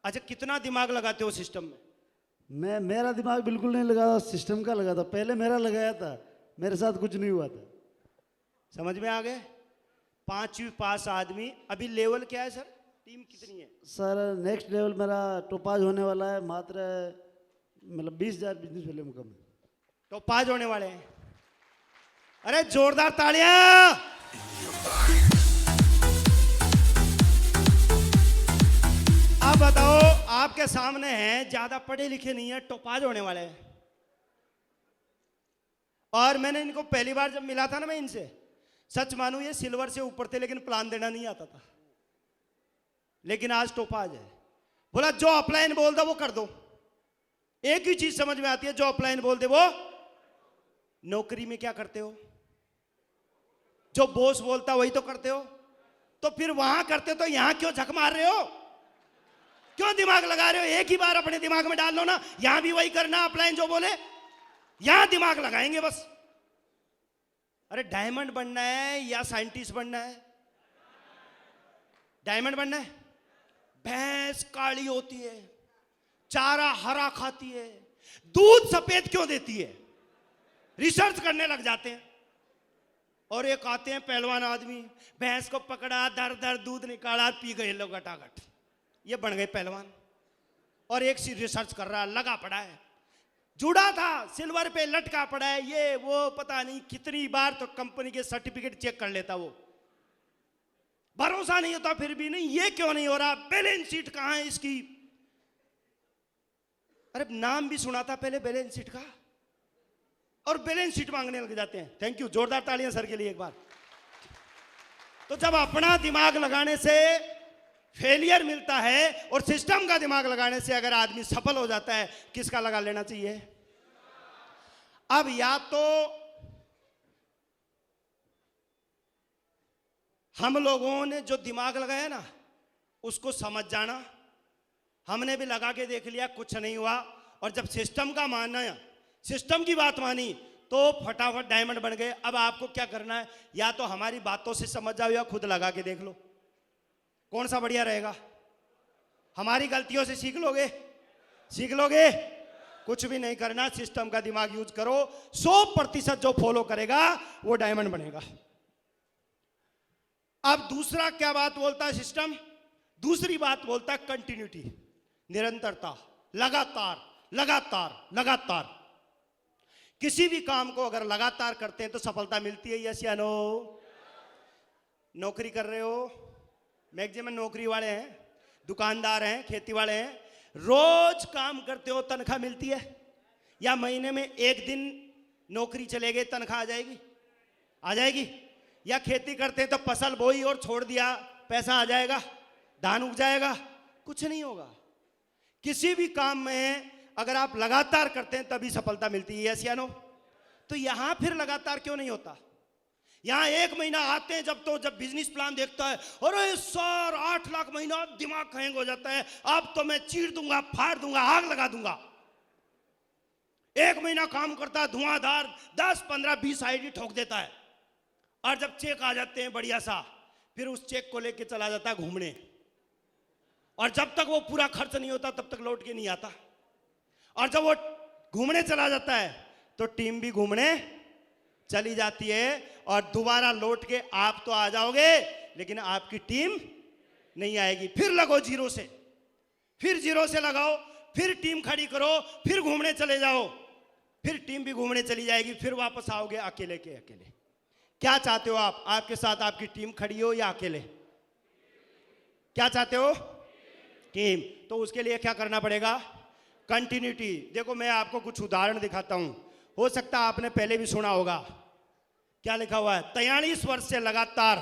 अच्छा कितना दिमाग लगाते हो सिस्टम में? मेरा दिमाग बिल्कुल नहीं लगा था, सिस्टम का लगा था। पहले मेरा लगाया था, मेरे साथ कुछ नहीं हुआ था। समझ में आ गए? 5वीं पास आदमी, अभी लेवल क्या है सर? टीम कितनी है? सर नेक्स्ट लेवल मेरा टोपाज होने वाला है, मात्र मतलब 20,000 बिजनेस वैल्यू में कम है। तो 5 होने वाले हैं। अरे जोरदार तालियां। अब बताओ, आपके सामने हैं, ज्यादा पढ़े लिखे नहीं है, टोपाज होने वाले हैं। और मैंने इनको पहली बार जब मिला था ना, मैं इनसे सच मानू ये सिल्वर से ऊपर थे, लेकिन प्लान देना नहीं आता था, लेकिन आज टोपाज है। बोला जो अपलाइन बोल दो वो कर दो। एक ही चीज समझ में आती है, जो अपलाइन बोल दे वो। नौकरी में क्या करते हो? जो बॉस बोलता वही तो करते हो, तो फिर वहां करते हो तो यहां क्यों झक मार रहे हो? क्यों दिमाग लगा रहे हो? एक ही बार अपने दिमाग में डाल लो ना, यहां भी वही करना, अपलाइन जो बोले यहां दिमाग लगाएंगे बस। अरे डायमंड बनना है या साइंटिस्ट बनना है? डायमंड बनना है। भैंस काली होती है, चारा हरा खाती है, दूध सफेद क्यों देती है? रिसर्च करने लग जाते हैं। और एक आते हैं पहलवान आदमी, भैंस को पकड़ा, दर दर दूध निकाला, पी गए लोग गटागट, ये बन गए पहलवान। और एक सी रिसर्च कर रहा, लगा पड़ा है, जुड़ा था, सिल्वर पे लटका पड़ा है, ये वो पता नहीं कितनी बार तो कंपनी के सर्टिफिकेट चेक कर लेता, वो भरोसा नहीं होता फिर भी नहीं, ये क्यों नहीं हो रहा? बैलेंस शीट कहां है इसकी? अरे नाम भी सुना था पहले बैलेंस शीट का, और बैलेंस शीट मांगने लग जाते हैं। थैंक यू, जोरदार तालियां सर के लिए एक बार। तो जब अपना दिमाग लगाने से फेलियर मिलता है और सिस्टम का दिमाग लगाने से अगर आदमी सफल हो जाता है, किसका लगा लेना चाहिए? अब या तो हम लोगों ने जो दिमाग लगाया ना उसको समझ जाना, हमने भी लगा के देख लिया, कुछ नहीं हुआ, और जब सिस्टम का मानना, सिस्टम की बात मानी तो फटाफट डायमंड बन गए। अब आपको क्या करना है? या तो हमारी बातों से समझ जाओ या खुद लगा के देख लो, कौन सा बढ़िया रहेगा? हमारी गलतियों से सीख लोगे? सीख लोगे? कुछ भी नहीं करना, सिस्टम का दिमाग यूज करो। 100% जो फॉलो करेगा वो डायमंड बनेगा। अब दूसरा क्या बात बोलता है सिस्टम? दूसरी बात बोलता है कंटिन्यूटी, निरंतरता, लगातार लगातार लगातार। किसी भी काम को अगर लगातार करते हैं तो सफलता मिलती है, यस या नो? नौकरी कर रहे हो, मैक्सिमम नौकरी वाले हैं, दुकानदार हैं, खेती वाले हैं, रोज काम करते हो, तनख्वाह मिलती है? या महीने में एक दिन नौकरी चले गए तनख्वाह आ जाएगी? आ जाएगी? या खेती करते हैं तो फसल बोई और छोड़ दिया, पैसा आ जाएगा, धान उग जाएगा? कुछ नहीं होगा। किसी भी काम में अगर आप लगातार करते हैं तभी सफलता मिलती है, यस या नो? तो यहां फिर लगातार क्यों नहीं होता? यहां एक महीना आते हैं जब बिजनेस प्लान देखता है, अरे सर 8 लाख महीना, दिमाग हैंग हो जाता है, अब तो मैं चीर दूंगा, फाड़ दूंगा, आग लगा दूंगा। एक महीना काम करता है, धुआंधार 10 15 20 आईडी ठोक देता है, और जब चेक आ जाते हैं बढ़िया सा, फिर उस चेक को लेके चला जाता है घूमने, और जब तक वो पूरा खर्च नहीं होता तब तक लौट के नहीं आता। और जब वो घूमने चला जाता है तो टीम भी घूमने चली जाती है, और दोबारा लौट के आप तो आ जाओगे लेकिन आपकी टीम नहीं आएगी। फिर लगो जीरो से, फिर जीरो से लगाओ, फिर टीम खड़ी करो, फिर घूमने चले जाओ, फिर टीम भी घूमने चली जाएगी, फिर वापस आओगे अकेले के अकेले। क्या चाहते हो आप? आपके साथ आपकी टीम खड़ी हो या अकेले? क्या चाहते हो? टीम। तो उसके लिए क्या करना पड़ेगा? कंटिन्यूटी। देखो मैं आपको कुछ उदाहरण दिखाता हूं, हो सकता है आपने पहले भी सुना होगा। क्या लिखा हुआ है? 43 वर्ष से लगातार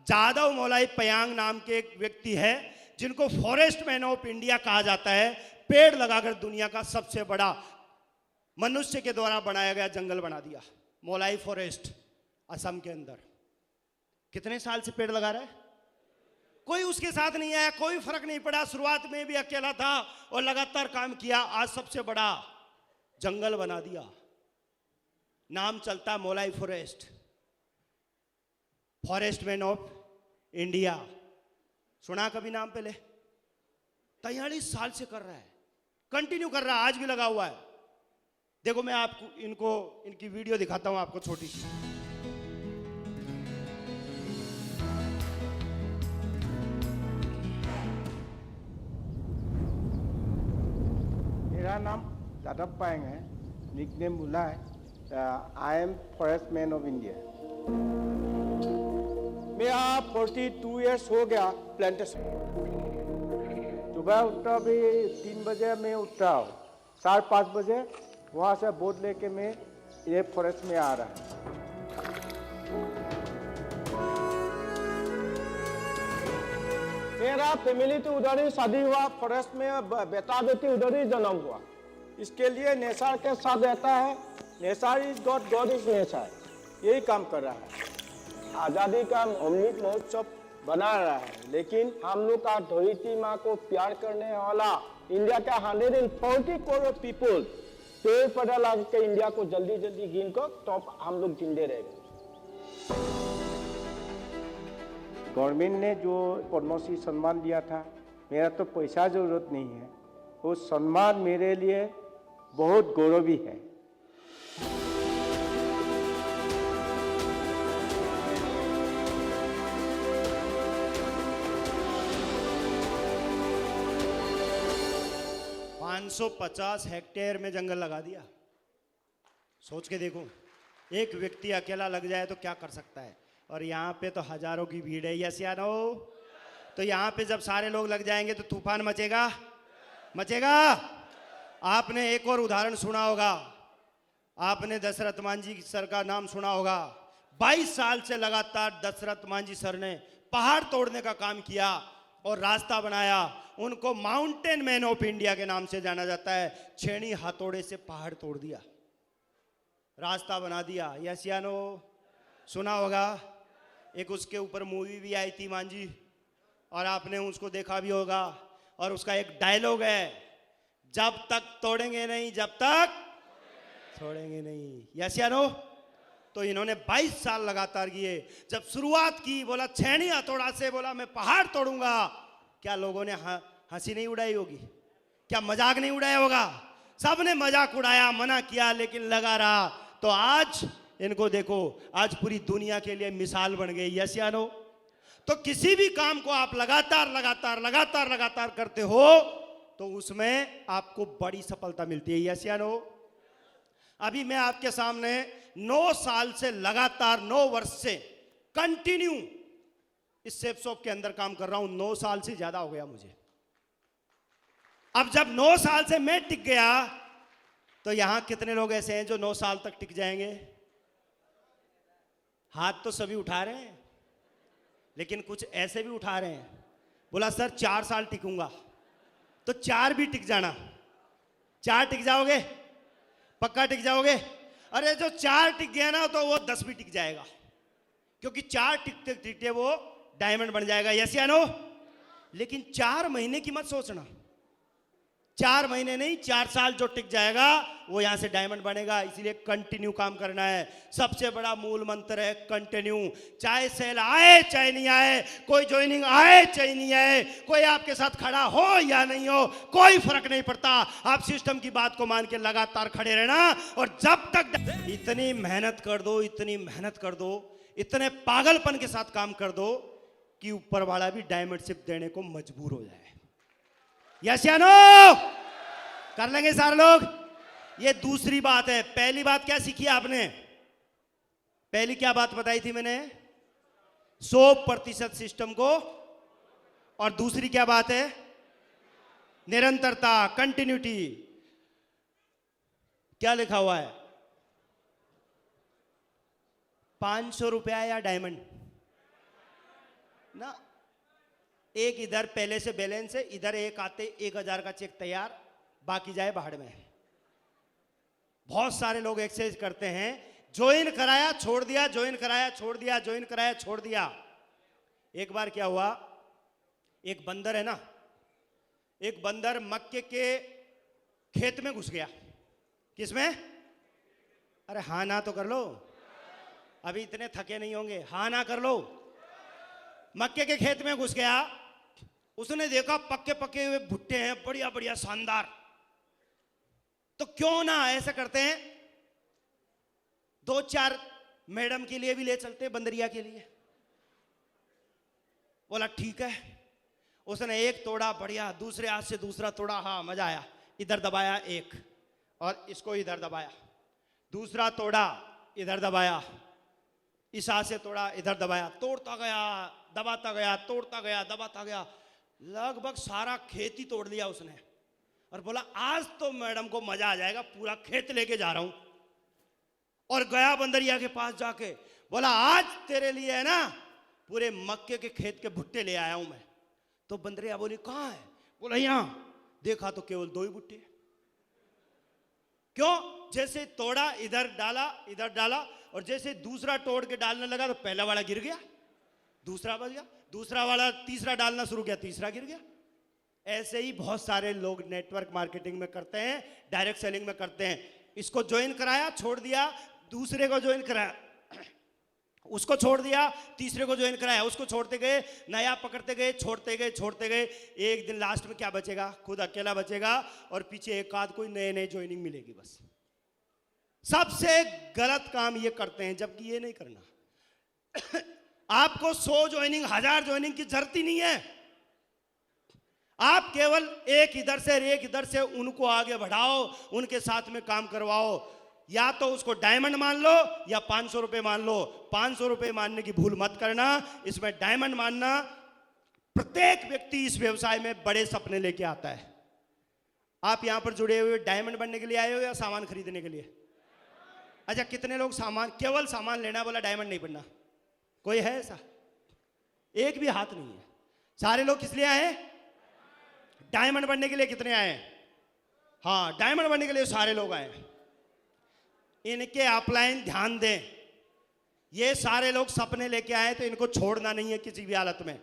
जादव मौलाई पयांग नाम के एक व्यक्ति है जिनको फॉरेस्ट मैन ऑफ इंडिया कहा जाता है। पेड़ लगाकर दुनिया का सबसे बड़ा मनुष्य के द्वारा बनाया गया जंगल बना दिया, मौलाई फॉरेस्ट, असम के अंदर। कितने साल से पेड़ लगा रहा है? कोई उसके साथ नहीं आया, कोई फर्क नहीं पड़ा। शुरुआत में भी अकेला था और लगातार काम किया, आज सबसे बड़ा जंगल बना दिया। नाम चलता Molai forest, forest man of India. सुना कभी नाम पहले? 43 साल से कर रहा है, कंटिन्यू कर रहा है, आज भी लगा हुआ है। देखो मैं आपको इनकी वीडियो दिखाता हूं आपको, छोटी सी। मेरा नाम जादव पाएंग है, निकनेम मुला है। I am forest man of India. मेरा 42 इयर्स हो गया प्लांटेशन। सुबह उठता भी 3 बजे मैं उठता हूँ, 5:30 बजे वहाँ से बोट लेके मैं ये फॉरेस्ट में आ रहा है। मेरा फैमिली तो उधर ही शादी हुआ, फॉरेस्ट में बेटा बेटी उधर ही जन्म हुआ। इसके लिए नेचर के साथ रहता है। Nature is God, God is nature, यही काम कर रहा है। आज़ादी का अमृत महोत्सव बना रहा है, लेकिन हम लोग का धरती माँ को प्यार करने वाला इंडिया का 140 करोड़ पीपल पेड़ पौधा लगा के इंडिया को जल्दी जल्दी गिन कर तो हम लोग जिंदे रहेंगे। गवर्नमेंट ने जो पद्मश्री सम्मान दिया था, मेरा तो पैसा जरूरत नहीं है, वो सम्मान मेरे लिए बहुत गौरवी है। $550 हेक्टेयर में जंगल लगा दिया। सोच के देखो, एक व्यक्ति अकेला लग जाए तो क्या कर सकता है। और यहाँ पे तो हजारों की भीड़ है, यस या नो? तो यहाँ पे जब सारे लोग लग जाएंगे तो तूफान मचेगा, मचेगा। आपने एक और उदाहरण सुना होगा, आपने दशरथ मांझी सर का नाम सुना होगा। 22 साल से लगातार दशरथ मांझी सर ने पहाड़ तोड़ने का काम किया और रास्ता बनाया। उनको माउंटेन मैन ऑफ इंडिया के नाम से जाना जाता है। छेनी हथौड़े से पहाड़ तोड़ दिया, रास्ता बना दिया, यस या नो? सुना होगा। एक उसके ऊपर मूवी भी आई थी मांझी, और आपने उसको देखा भी होगा। और उसका एक डायलॉग है, जब तक तोड़ेंगे नहीं, जब तक छोड़ेंगे नहीं, यस या नो? तो इन्होंने 22 साल लगातार किए। जब शुरुआत की, बोला छेनी हथौड़ा से, बोला मैं पहाड़ तोड़ूंगा। क्या लोगों ने हंसी नहीं उड़ाई होगी? क्या मजाक नहीं उड़ाया होगा? सबने मजाक उड़ाया, मना किया, लेकिन लगा रहा। तो आज इनको देखो, आज पूरी दुनिया के लिए मिसाल बन गई, यस या नो? तो किसी भी काम को आप लगातार लगातार लगातार लगातार करते हो तो उसमें आपको बड़ी सफलता मिलती है, यस या नो? अभी मैं आपके सामने 9 साल से लगातार 9 वर्ष से कंटिन्यू इस सेफ शॉप के अंदर काम कर रहा हूं, 9 साल से ज्यादा हो गया मुझे। अब जब 9 साल से मैं टिक गया, तो यहां कितने लोग ऐसे हैं जो 9 साल तक टिक जाएंगे? हाथ तो सभी उठा रहे हैं, लेकिन कुछ ऐसे भी उठा रहे हैं, बोला सर 4 साल टिकूंगा। तो 4 भी टिक जाना। 4 टिक जाओगे? पक्का टिक जाओगे? अरे जो 4 टिक गया ना, तो वो 10 भी टिक जाएगा, क्योंकि 4 टिकते टिकते वो डायमंड बन जाएगा। यस या नो? लेकिन 4 महीने की मत सोचना, 4 महीने नहीं, 4 साल जो टिक जाएगा वो यहां से डायमंड बनेगा। इसलिए कंटिन्यू काम करना है। सबसे बड़ा मूल मंत्र है कंटिन्यू। चाहे सेल आए चाहे नहीं आए, कोई ज्वाइनिंग आए चाहे नहीं आए, कोई आपके साथ खड़ा हो या नहीं हो, कोई फर्क नहीं पड़ता। आप सिस्टम की बात को मान के लगातार खड़े रहना, और जब तक इतनी मेहनत कर दो, इतनी मेहनत कर दो, इतने पागलपन के साथ काम कर दो कि ऊपर वाला भी डायमंड शिप देने को मजबूर हो जाए। यस या नो? कर लेंगे सारे लोग? ये दूसरी बात है। पहली बात क्या सीखी आपने? पहली क्या बात बताई थी मैंने? 100% सिस्टम को। और दूसरी क्या बात है? निरंतरता, कंटिन्यूटी। क्या लिखा हुआ है? 500 रुपया या डायमंड ना। एक इधर पहले से बैलेंस है, इधर एक आते 1000 का चेक तैयार, बाकी जाए बाहर में। बहुत सारे लोग एक्सरसाइज करते हैं, ज्वाइन कराया छोड़ दिया, ज्वाइन कराया छोड़ दिया, ज्वाइन कराया छोड़ दिया। एक बार क्या हुआ, एक बंदर है ना, एक बंदर मक्के के खेत में घुस गया। किसमें? अरे हाँ ना तो कर लो, अभी इतने थके नहीं होंगे। हाँ ना कर लो। मक्के के खेत में घुस गया। उसने देखा पक्के पके हुए भुट्टे हैं, बढ़िया बढ़िया शानदार। तो क्यों ना ऐसा करते हैं, 2-4 मैडम के लिए भी ले चलते, बंदरिया के लिए। बोला ठीक है। उसने एक तोड़ा बढ़िया, दूसरे हाथ से दूसरा तोड़ा, हाँ मजा आया। इधर दबाया एक, और इसको इधर दबाया, दूसरा तोड़ा इधर दबाया, इस हाथ से तोड़ा इधर दबाया, तोड़ता गया दबाता गया, तोड़ता गया दबाता गया, लगभग सारा खेत ही तोड़ लिया उसने। और बोला आज तो मैडम को मजा आ जाएगा, पूरा खेत लेके जा रहा हूं। और गया बंदरिया के पास जाके, बोला आज तेरे लिए है ना पूरे मक्के के खेत के भुट्टे ले आया हूं मैं। तो बंदरिया बोली कहां है? बोला यहां। देखा तो केवल 2 ही भुट्टे। क्यों? जैसे तोड़ा इधर डाला, इधर डाला, और जैसे दूसरा तोड़ के डालने लगा तो पहला वाला गिर गया, दूसरा बच गया, दूसरा वाला तीसरा डालना शुरू किया, तीसरा गिर गया। ऐसे ही बहुत सारे लोग नेटवर्क मार्केटिंग में करते हैं, डायरेक्ट सेलिंग में करते हैं। इसको ज्वाइन कराया छोड़ दिया, दूसरे को ज्वाइन कराया, उसको छोड़ दिया, तीसरे को ज्वाइन कराया, उसको छोड़ते गए, नया पकड़ते गए, छोड़ते गए छोड़ते गए। एक दिन लास्ट में क्या बचेगा? खुद अकेला बचेगा, और पीछे एक आध कोई नए नए ज्वाइनिंग मिलेगी। बस सबसे गलत काम ये करते हैं, जबकि ये नहीं करना। आपको 100 ज्वाइनिंग 1000 ज्वाइनिंग की जरूरत ही नहीं है। आप केवल एक इधर से एक इधर से उनको आगे बढ़ाओ, उनके साथ में काम करवाओ। या तो उसको डायमंड मान लो या 500 रुपए मान लो। 500 रुपए मानने की भूल मत करना, इसमें डायमंड मानना। प्रत्येक व्यक्ति इस व्यवसाय में बड़े सपने लेके आता है। आप यहां पर जुड़े हुए डायमंड बनने के लिए आए हो या सामान खरीदने के लिए? अच्छा, कितने लोग सामान, केवल सामान लेना बोला, डायमंड नहीं बनना? कोई है ऐसा? एक भी हाथ नहीं है। सारे लोग किस लिए आए? डायमंड बनने के लिए। कितने आए? हाँ, डायमंड बनने के लिए सारे लोग आए। इनके अपलाइन ध्यान दें। ये सारे लोग सपने लेके आए, तो इनको छोड़ना नहीं है किसी भी हालत में।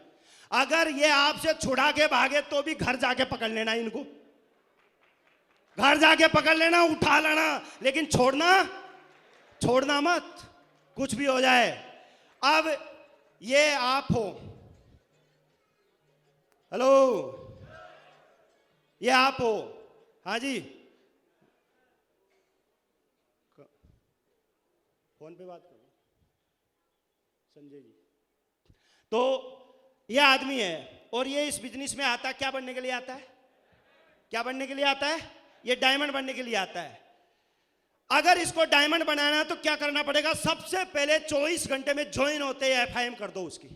अगर ये आपसे छुड़ा के भागे तो भी घर जाके पकड़ लेना, इनको घर जाके पकड़ लेना, उठा लेना, लेकिन छोड़ना मत, कुछ भी हो जाए। अब ये आप हो, हेलो, ये आप हो, हाँ जी, फोन पे बात करो, संजय जी। तो ये आदमी है, और ये इस बिजनेस में आता है, क्या बनने के लिए आता है? क्या बनने के लिए आता है? ये डायमंड बनने के लिए आता है। अगर इसको डायमंड बनाना है तो क्या करना पड़ेगा? सबसे पहले 24 घंटे में ज्वाइन होते ही FIM कर दो उसकी।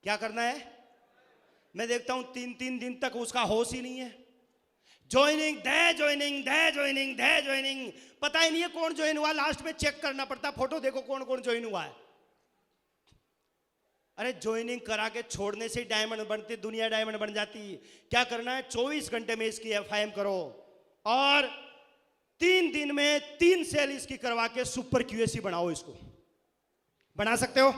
क्या करना है? मैं देखता हूं 3-3 दिन तक उसका होश ही नहीं है। ज्वाइनिंग दे ज्वाइनिंग दे ज्वाइनिंग दे ज्वाइनिंग, पता ही नहीं है कौन ज्वाइन हुआ। लास्ट में चेक करना पड़ता, फोटो देखो कौन कौन ज्वाइन हुआ है। अरे ज्वाइनिंग करा के छोड़ने से डायमंड बनते, दुनिया डायमंड बन जाती। क्या करना है? 24 घंटे में इसकी एफआईएम करो और 3 दिन में 3 सेल इसकी करवा के सुपर क्यूएसी बनाओ। इसको बना सकते हो?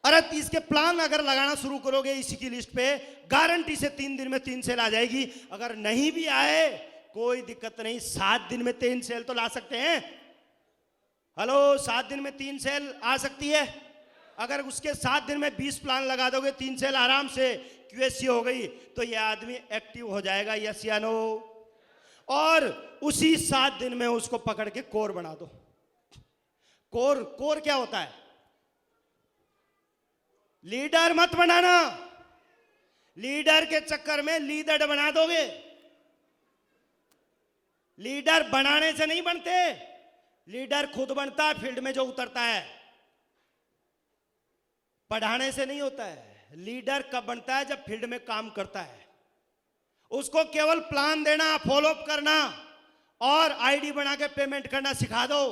अरे इसके प्लान अगर लगाना शुरू करोगे इसी की लिस्ट पे, गारंटी से 3 दिन में 3 सेल आ जाएगी। अगर नहीं भी आए कोई दिक्कत नहीं, 7 दिन में 3 सेल तो ला सकते हैं। हेलो, 7 दिन में 3 सेल आ सकती है। अगर उसके 7 दिन में 20 प्लान लगा दोगे, 3 सेल आराम से क्यूएससी हो गई, तो यह आदमी एक्टिव हो जाएगा। यस या नो? और उसी 7 दिन में उसको पकड़ के कोर बना दो। कोर क्या होता है? लीडर मत बनाना। लीडर के चक्कर में लीडर बना दोगे। लीडर बनाने से नहीं बनते, लीडर खुद बनता है फील्ड में जो उतरता है। पढ़ाने से नहीं होता है। लीडर कब बनता है? जब फील्ड में काम करता है। उसको केवल प्लान देना, फॉलोअप करना और आईडी बना के पेमेंट करना सिखा दो।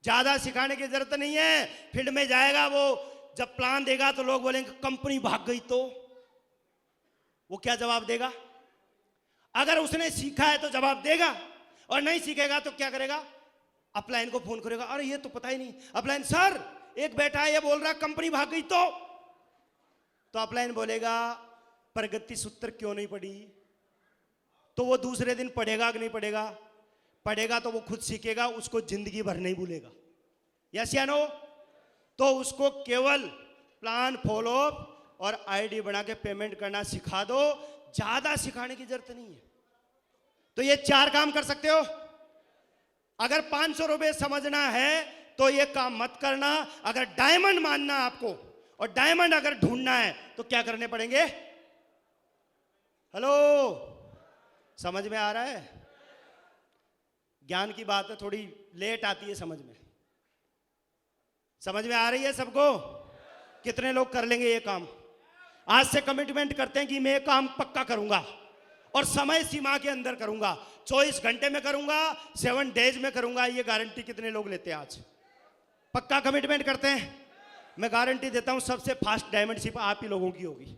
ज्यादा सिखाने की जरूरत नहीं है। फील्ड में जाएगा वो, जब प्लान देगा तो लोग बोलेंगे कंपनी भाग गई, तो वो क्या जवाब देगा? अगर उसने सीखा है तो जवाब देगा, और नहीं सीखेगा तो क्या करेगा? अपलाइन को फोन करेगा, अरे ये तो पता ही नहीं। अपलाइन, सर एक बेटा है ये बोल रहा कंपनी भाग गई, तो अपलाइन बोलेगा प्रगति सूत्र क्यों नहीं पढ़ी? तो वो दूसरे दिन पढ़ेगा कि नहीं पढ़ेगा? पढ़ेगा तो वो खुद सीखेगा, उसको जिंदगी भर नहीं भूलेगा। यस या नो? तो उसको केवल प्लान, फॉलोअप और आईडी बना के पेमेंट करना सिखा दो। ज्यादा सिखाने की जरूरत नहीं है। तो ये 4 काम कर सकते हो। अगर 500 रुपए समझना है तो ये काम मत करना। अगर डायमंड मानना आपको और डायमंड अगर ढूंढना है तो क्या करने पड़ेंगे? हेलो, समझ में आ रहा है? ज्ञान की बात है, थोड़ी लेट आती है समझ में। समझ में आ रही है सबको? कितने लोग कर लेंगे ये काम? आज से कमिटमेंट करते हैं कि मैं ये काम पक्का करूंगा और समय सीमा के अंदर करूंगा। 24 घंटे में करूंगा, 7 डेज में करूंगा। ये गारंटी कितने लोग लेते हैं आज? पक्का कमिटमेंट करते हैं? मैं गारंटी देता हूं सबसे फास्ट डायमंडशिप आप ही लोगों की होगी।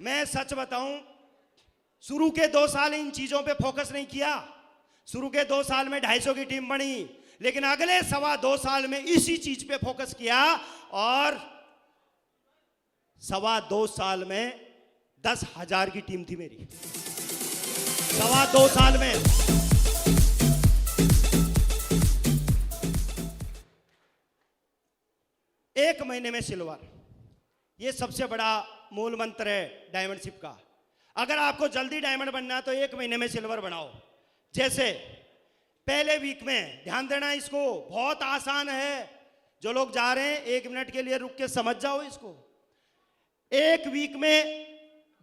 मैं सच बताऊं, शुरू के 2 साल इन चीजों पे फोकस नहीं किया। शुरू के 2 साल में 250 की टीम बनी, लेकिन अगले 2.25 साल में इसी चीज पे फोकस किया और 2.25 साल में 10,000 की टीम थी मेरी। 2.25 साल में। एक महीने में सिल्वर, ये सबसे बड़ा मूल मंत्र है डायमंडशिप का। अगर आपको जल्दी डायमंड बनना है तो 1 महीने में सिल्वर बनाओ। जैसे पहले वीक में, ध्यान देना इसको, बहुत आसान है। जो लोग जा रहे हैं 1 मिनट के लिए रुक के समझ जाओ इसको। 1 वीक में,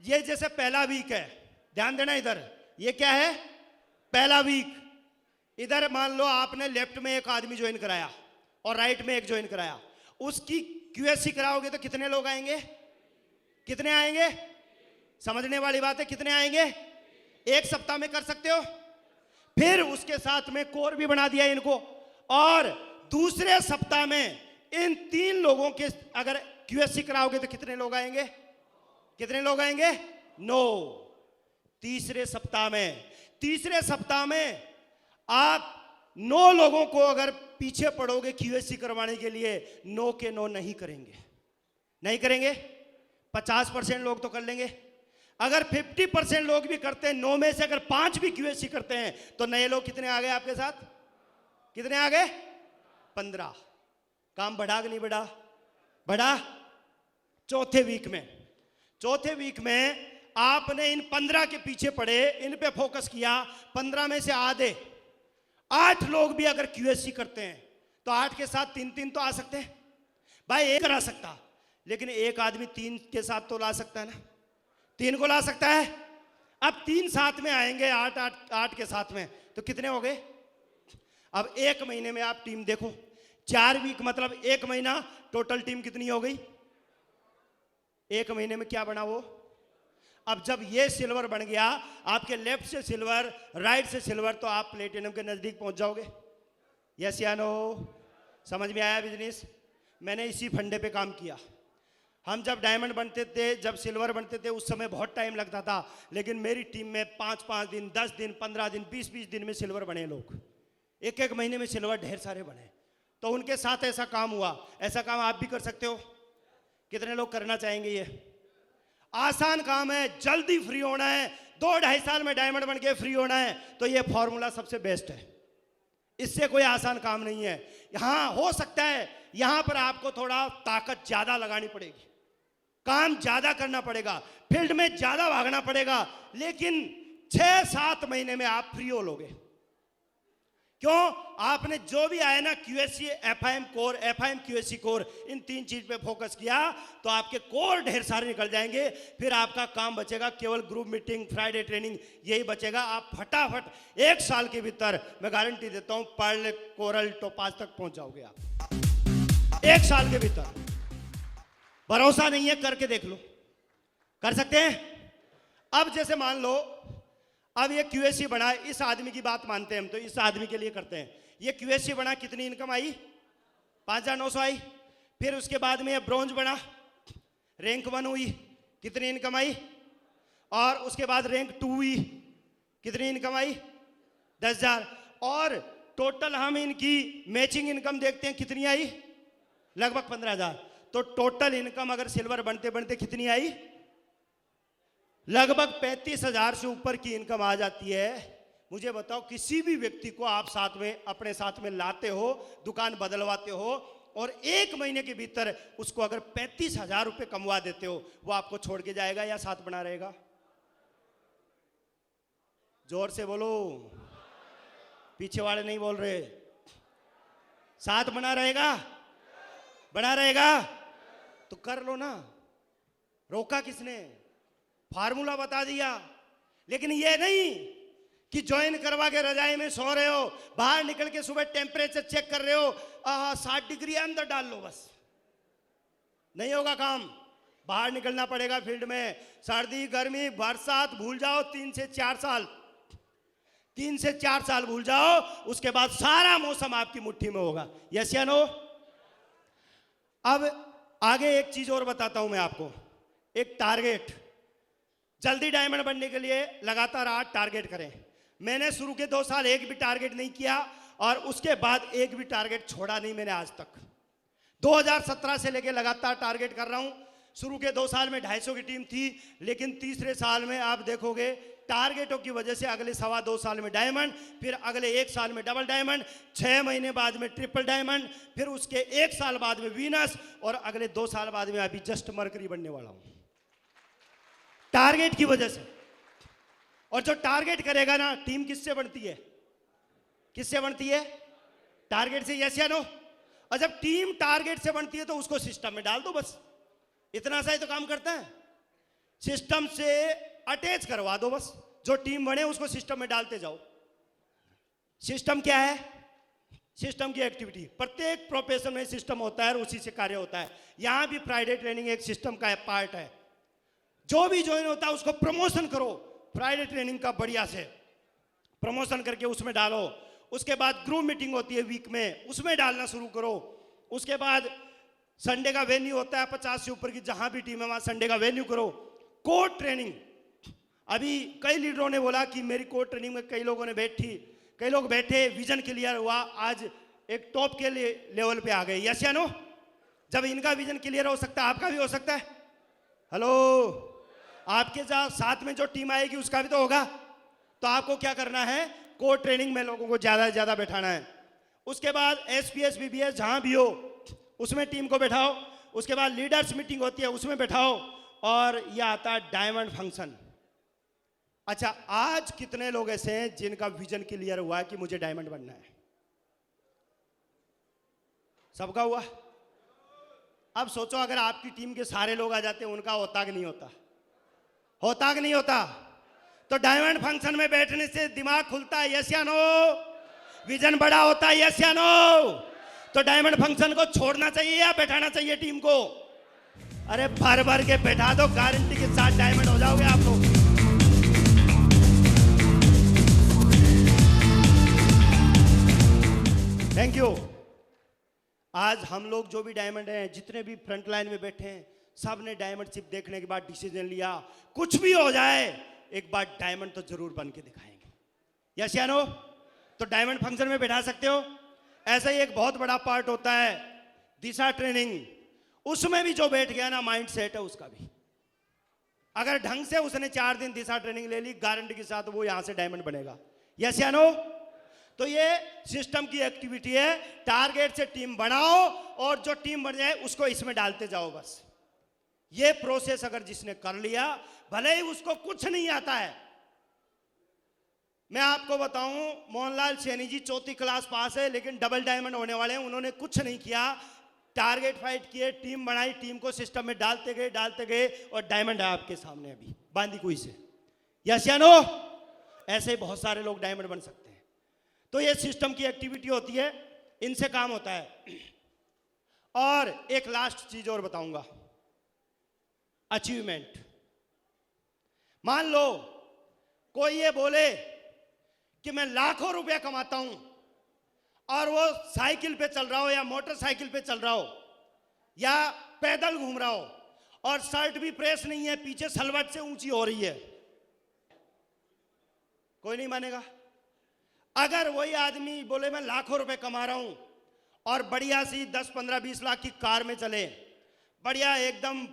ये जैसे पहला वीक है, ध्यान देना इधर, ये क्या है? पहला वीक। इधर मान लो आपने लेफ्ट में एक आदमी ज्वाइन कराया और राइट में एक ज्वाइन कराया। उसकी क्यूएससी कराओगे तो कितने लोग आएंगे? कितने आएंगे? समझने वाली बात है। कितने आएंगे? 1 सप्ताह में कर सकते हो। फिर उसके साथ में कोर भी बना दिया इनको, और दूसरे सप्ताह में इन 3 लोगों के अगर क्यूएससी कराओगे तो कितने लोग आएंगे? कितने लोग आएंगे? 9। तीसरे सप्ताह में आप 9 लोगों को अगर पीछे पड़ोगे क्यूएससी करवाने के लिए, 9 के 9 नहीं करेंगे। नहीं करेंगे। 50% लोग तो कर लेंगे। अगर 50% लोग भी करते हैं, 9 में से अगर 5 भी क्यूएससी करते हैं, तो नए लोग कितने आ गए आपके साथ? कितने आ गए? 15। काम बढ़ा कि नहीं बढ़ा? बढ़ा। चौथे वीक में आपने इन 15 के पीछे पड़े, इन पे फोकस किया। 15 में से आधे 8 लोग भी अगर क्यूएससी करते हैं तो 8 के साथ 3-3 तो आ सकते हैं। भाई 1 करा सकता, लेकिन एक आदमी 3 के साथ तो ला सकता है ना? 3 को ला सकता है। अब 3 साथ में आएंगे, 8 के साथ में, तो कितने हो गए? अब 1 महीने में आप टीम देखो, 4 वीक मतलब 1 महीना, टोटल टीम कितनी हो गई? 1 महीने में क्या बना वो? अब जब ये सिल्वर बन गया, आपके लेफ्ट से सिल्वर, राइट से सिल्वर, तो आप प्लेटिनम के नजदीक पहुंच जाओगे। यस या नो? समझ में आया बिजनेस? मैंने इसी फंडे पे काम किया। हम जब डायमंड बनते थे, जब सिल्वर बनते थे, उस समय बहुत टाइम लगता था, लेकिन मेरी टीम में 5-5 दिन, 10 दिन, 15 दिन, 20-20 दिन में सिल्वर बने लोग। 1-1 महीने में सिल्वर ढेर सारे बने। तो उनके साथ ऐसा काम हुआ। ऐसा काम आप भी कर सकते हो। कितने लोग करना चाहेंगे? ये आसान काम है, जल्दी फ्री होना है, 2-2.5 साल में डायमंड बन के फ्री होना है, तो ये फॉर्मूला सबसे बेस्ट है। इससे कोई आसान काम नहीं है। यहां हो सकता है यहां पर आपको थोड़ा ताकत ज्यादा लगानी पड़ेगी, काम ज्यादा करना पड़ेगा, फील्ड में ज्यादा भागना पड़ेगा, लेकिन 6-7 महीने में आप फ्री हो लोगे। क्यों? आपने जो भी आया ना, QSC, FIM core, FIM QSC core, इन 3 चीज पे फोकस किया, तो आपके कोर ढेर सारे निकल जाएंगे। फिर आपका काम बचेगा केवल ग्रुप मीटिंग, फ्राइडे ट्रेनिंग, यही बचेगा। आप फटाफट 1 साल के भीतर, मैं गारंटी देता हूं, पर्ल, कोरल, टोपाज तक पहुंच जाओगे आप 1 साल के भीतर। भरोसा नहीं है, करके देख लो। कर सकते हैं? अब जैसे मान लो, अब ये QSC बना, इस आदमी की बात मानते हैं हम, तो इस आदमी के लिए करते हैं। ये QSC बना, कितनी इनकम आई? 5,900 आई। फिर उसके बाद में ये ब्रॉन्ज बना, रैंक 1 हुई, कितनी इनकम आई? और उसके बाद रैंक 2 हुई, कितनी इनकम आई? 10,000। और टोटल हम इनकी मैचिंग इनकम देखते हैं, कितनी आई? लगभग 15,000। तो टोटल इनकम अगर सिल्वर बनते बनते कितनी आई? लगभग 35,000 से ऊपर की इनकम आ जाती है। मुझे बताओ, किसी भी व्यक्ति को आप साथ में, अपने साथ में लाते हो, दुकान बदलवाते हो, और 1 महीने के भीतर उसको अगर 35,000 रुपए कमवा देते हो, वो आपको छोड़ के जाएगा या साथ बना रहेगा? जोर से बोलो, पीछे वाले नहीं बोल रहे। साथ बना रहेगा? बना रहेगा? तो कर लो ना, रोका किसने? फार्मूला बता दिया। लेकिन ये नहीं कि ज्वाइन करवा के रजाई में सो रहे हो, बाहर निकल के सुबह टेम्परेचर चेक कर रहे हो, 60 डिग्री अंदर डाल लो, बस नहीं होगा काम। बाहर निकलना पड़ेगा फील्ड में। सर्दी, गर्मी, बरसात भूल जाओ, 3 से 4 साल, 3 से 4 साल भूल जाओ, उसके बाद सारा मौसम आपकी मुट्ठी में होगा। यस या नो? अब आगे एक चीज और बताता हूं मैं आपको, एक टारगेट। जल्दी डायमंड बनने के लिए लगातार 8 टारगेट करें। मैंने शुरू के 2 साल एक भी टारगेट नहीं किया, और उसके बाद एक भी टारगेट छोड़ा नहीं मैंने आज तक। 2017 से लेके लगातार टारगेट कर रहा हूं। शुरू के 2 साल में 250 की टीम थी, लेकिन तीसरे साल में आप देखोगे टारगेटों की वजह से अगले 2.25 साल में डायमंड, फिर अगले 1 साल में डबल डायमंड, 6 महीने बाद में ट्रिपल डायमंड, फिर उसके 1 साल बाद में वीनस, और अगले 2 साल बाद में अभी जस्ट मरकरी बनने वाला हूं, टारगेट की वजह से। और जो टारगेट करेगा ना, टीम किससे बनती है? किससे बनती है? टारगेट से। यस या नो? और जब टीम टारगेट से बनती है तो उसको सिस्टम में डाल दो, बस इतना सा ही तो काम करता है। सिस्टम से अटैच करवा दो, बस जो टीम बने उसको सिस्टम में डालते जाओ। सिस्टम क्या है? सिस्टम की एक्टिविटी। प्रत्येक प्रोफेशन में सिस्टम होता है और उसी से कार्य होता है। यहां भी फ्राइडे ट्रेनिंग एक सिस्टम का पार्ट है। जो भी ज्वाइन होता है उसको प्रमोशन करो, फ्राइडे ट्रेनिंग का बढ़िया से प्रमोशन करके उसमें डालो। उसके बाद ग्रुप मीटिंग होती है वीक में, उसमें डालना शुरू करो। उसके बाद संडे का वेन्यू होता है 50 से ऊपर की, जहां भी टीम है वहां संडे का वेन्यू करो। कोड ट्रेनिंग, अभी कई लीडरों ने बोला कि मेरी कोड ट्रेनिंग में कई लोग बैठे, विजन क्लियर हुआ, आज एक टॉप के लेवल पे आ गए। यस या नो? जब इनका विजन क्लियर हो सकता है, आपका भी हो सकता है। हेलो, आपके साथ में जो टीम आएगी उसका भी तो होगा। तो आपको क्या करना है? कोड ट्रेनिंग में लोगों को ज्यादा से ज्यादा बैठाना है। उसके बाद SPS, BBS जहां भी हो उसमें टीम को बैठाओ। उसके बाद लीडर्स मीटिंग होती है, उसमें बैठाओ। और यह आता है डायमंड फंक्शन। अच्छा, आज कितने लोग ऐसे हैं जिनका विजन क्लियर हुआ है कि मुझे डायमंड बनना है? सबका हुआ? अब सोचो, अगर आपकी टीम के सारे लोग आ जाते, उनका होता कि नहीं होता? होता कि नहीं होता? तो डायमंड फंक्शन में बैठने से दिमाग खुलता है। यस या नो? विजन बड़ा होता है। यस या नो? तो डायमंड फंक्शन को छोड़ना चाहिए या बैठाना चाहिए टीम को? अरे भर भर के बैठा दो, गारंटी के साथ डायमंड हो जाओगे आप लोग। Thank you. आज हम लोग जो भी डायमंड हैं, जितने भी फ्रंट लाइन में बैठे हैं, सब ने डायमंड शिप देखने के बाद डिसीजन लिया, कुछ भी हो जाए एक बार डायमंड तो जरूर बन के दिखाएंगे। यस या नो? तो डायमंड फंक्शन में बैठा सकते हो। ऐसा ही एक बहुत बड़ा पार्ट होता है दिशा ट्रेनिंग, उसमें भी जो बैठ गया ना, माइंड सेट है उसका भी। अगर ढंग से उसने 4 दिन दिशा ट्रेनिंग ले ली, गारंटी के साथ वो यहां से डायमंड बनेगा। यस या नो? तो ये सिस्टम की एक्टिविटी है। टारगेट से टीम बनाओ और जो टीम बन जाए उसको इसमें डालते जाओ बस। ये प्रोसेस अगर जिसने कर लिया, भले ही उसको कुछ नहीं आता है। मैं आपको बताऊं, Mohanlal Saini ji 4th class pass है, लेकिन डबल डायमंड होने वाले हैं। उन्होंने कुछ नहीं किया, टारगेट फाइट किए, टीम बनाई, टीम को सिस्टम में डालते गए और डायमंड है आपके सामने अभी बांदी कुई से। यस या नो? ऐसे ही बहुत सारे लोग डायमंड बन सकते हैं। तो ये सिस्टम की एक्टिविटी होती है, इनसे काम होता है। और एक लास्ट चीज और बताऊंगा, अचीवमेंट। मान लो कोई ये बोले कि मैं लाखों रुपया कमाता हूं और वो साइकिल पे चल रहा हो या मोटरसाइकिल पे चल रहा हो या पैदल घूम रहा हो और शर्ट भी प्रेस नहीं है, पीछे सलवट से ऊंची हो रही है, कोई नहीं मानेगा। अगर वही आदमी बोले मैं लाखों रुपए कमा रहा हूं और बढ़िया सी 10, 15, 20 लाख की कार में चले, बढ़िया एकदम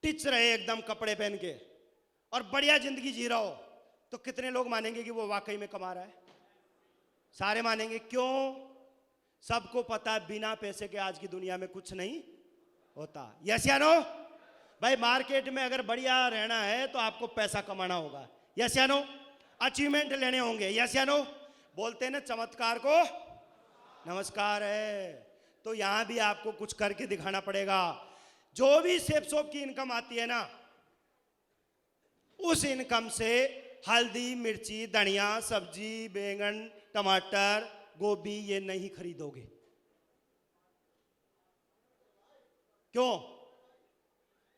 टिच रहे, एकदम कपड़े पहन के, और बढ़िया जिंदगी जी रहा हो, तो कितने लोग मानेंगे कि वो वाकई में कमा रहा है? सारे मानेंगे। क्यों? सबको पता है बिना पैसे के आज की दुनिया में कुछ नहीं होता। यस या नो? भाई मार्केट में अगर बढ़िया रहना है तो आपको पैसा कमाना होगा। यस या नो? अचीवमेंट लेने होंगे। यस या नो? बोलते हैं ना, चमत्कार को नमस्कार है। तो यहां भी आपको कुछ करके दिखाना पड़ेगा। जो भी सेप सोप की इनकम आती है ना, उस इनकम से हल्दी, मिर्ची, धनिया, सब्जी, बैंगन, टमाटर, गोभी ये नहीं खरीदोगे। क्यों?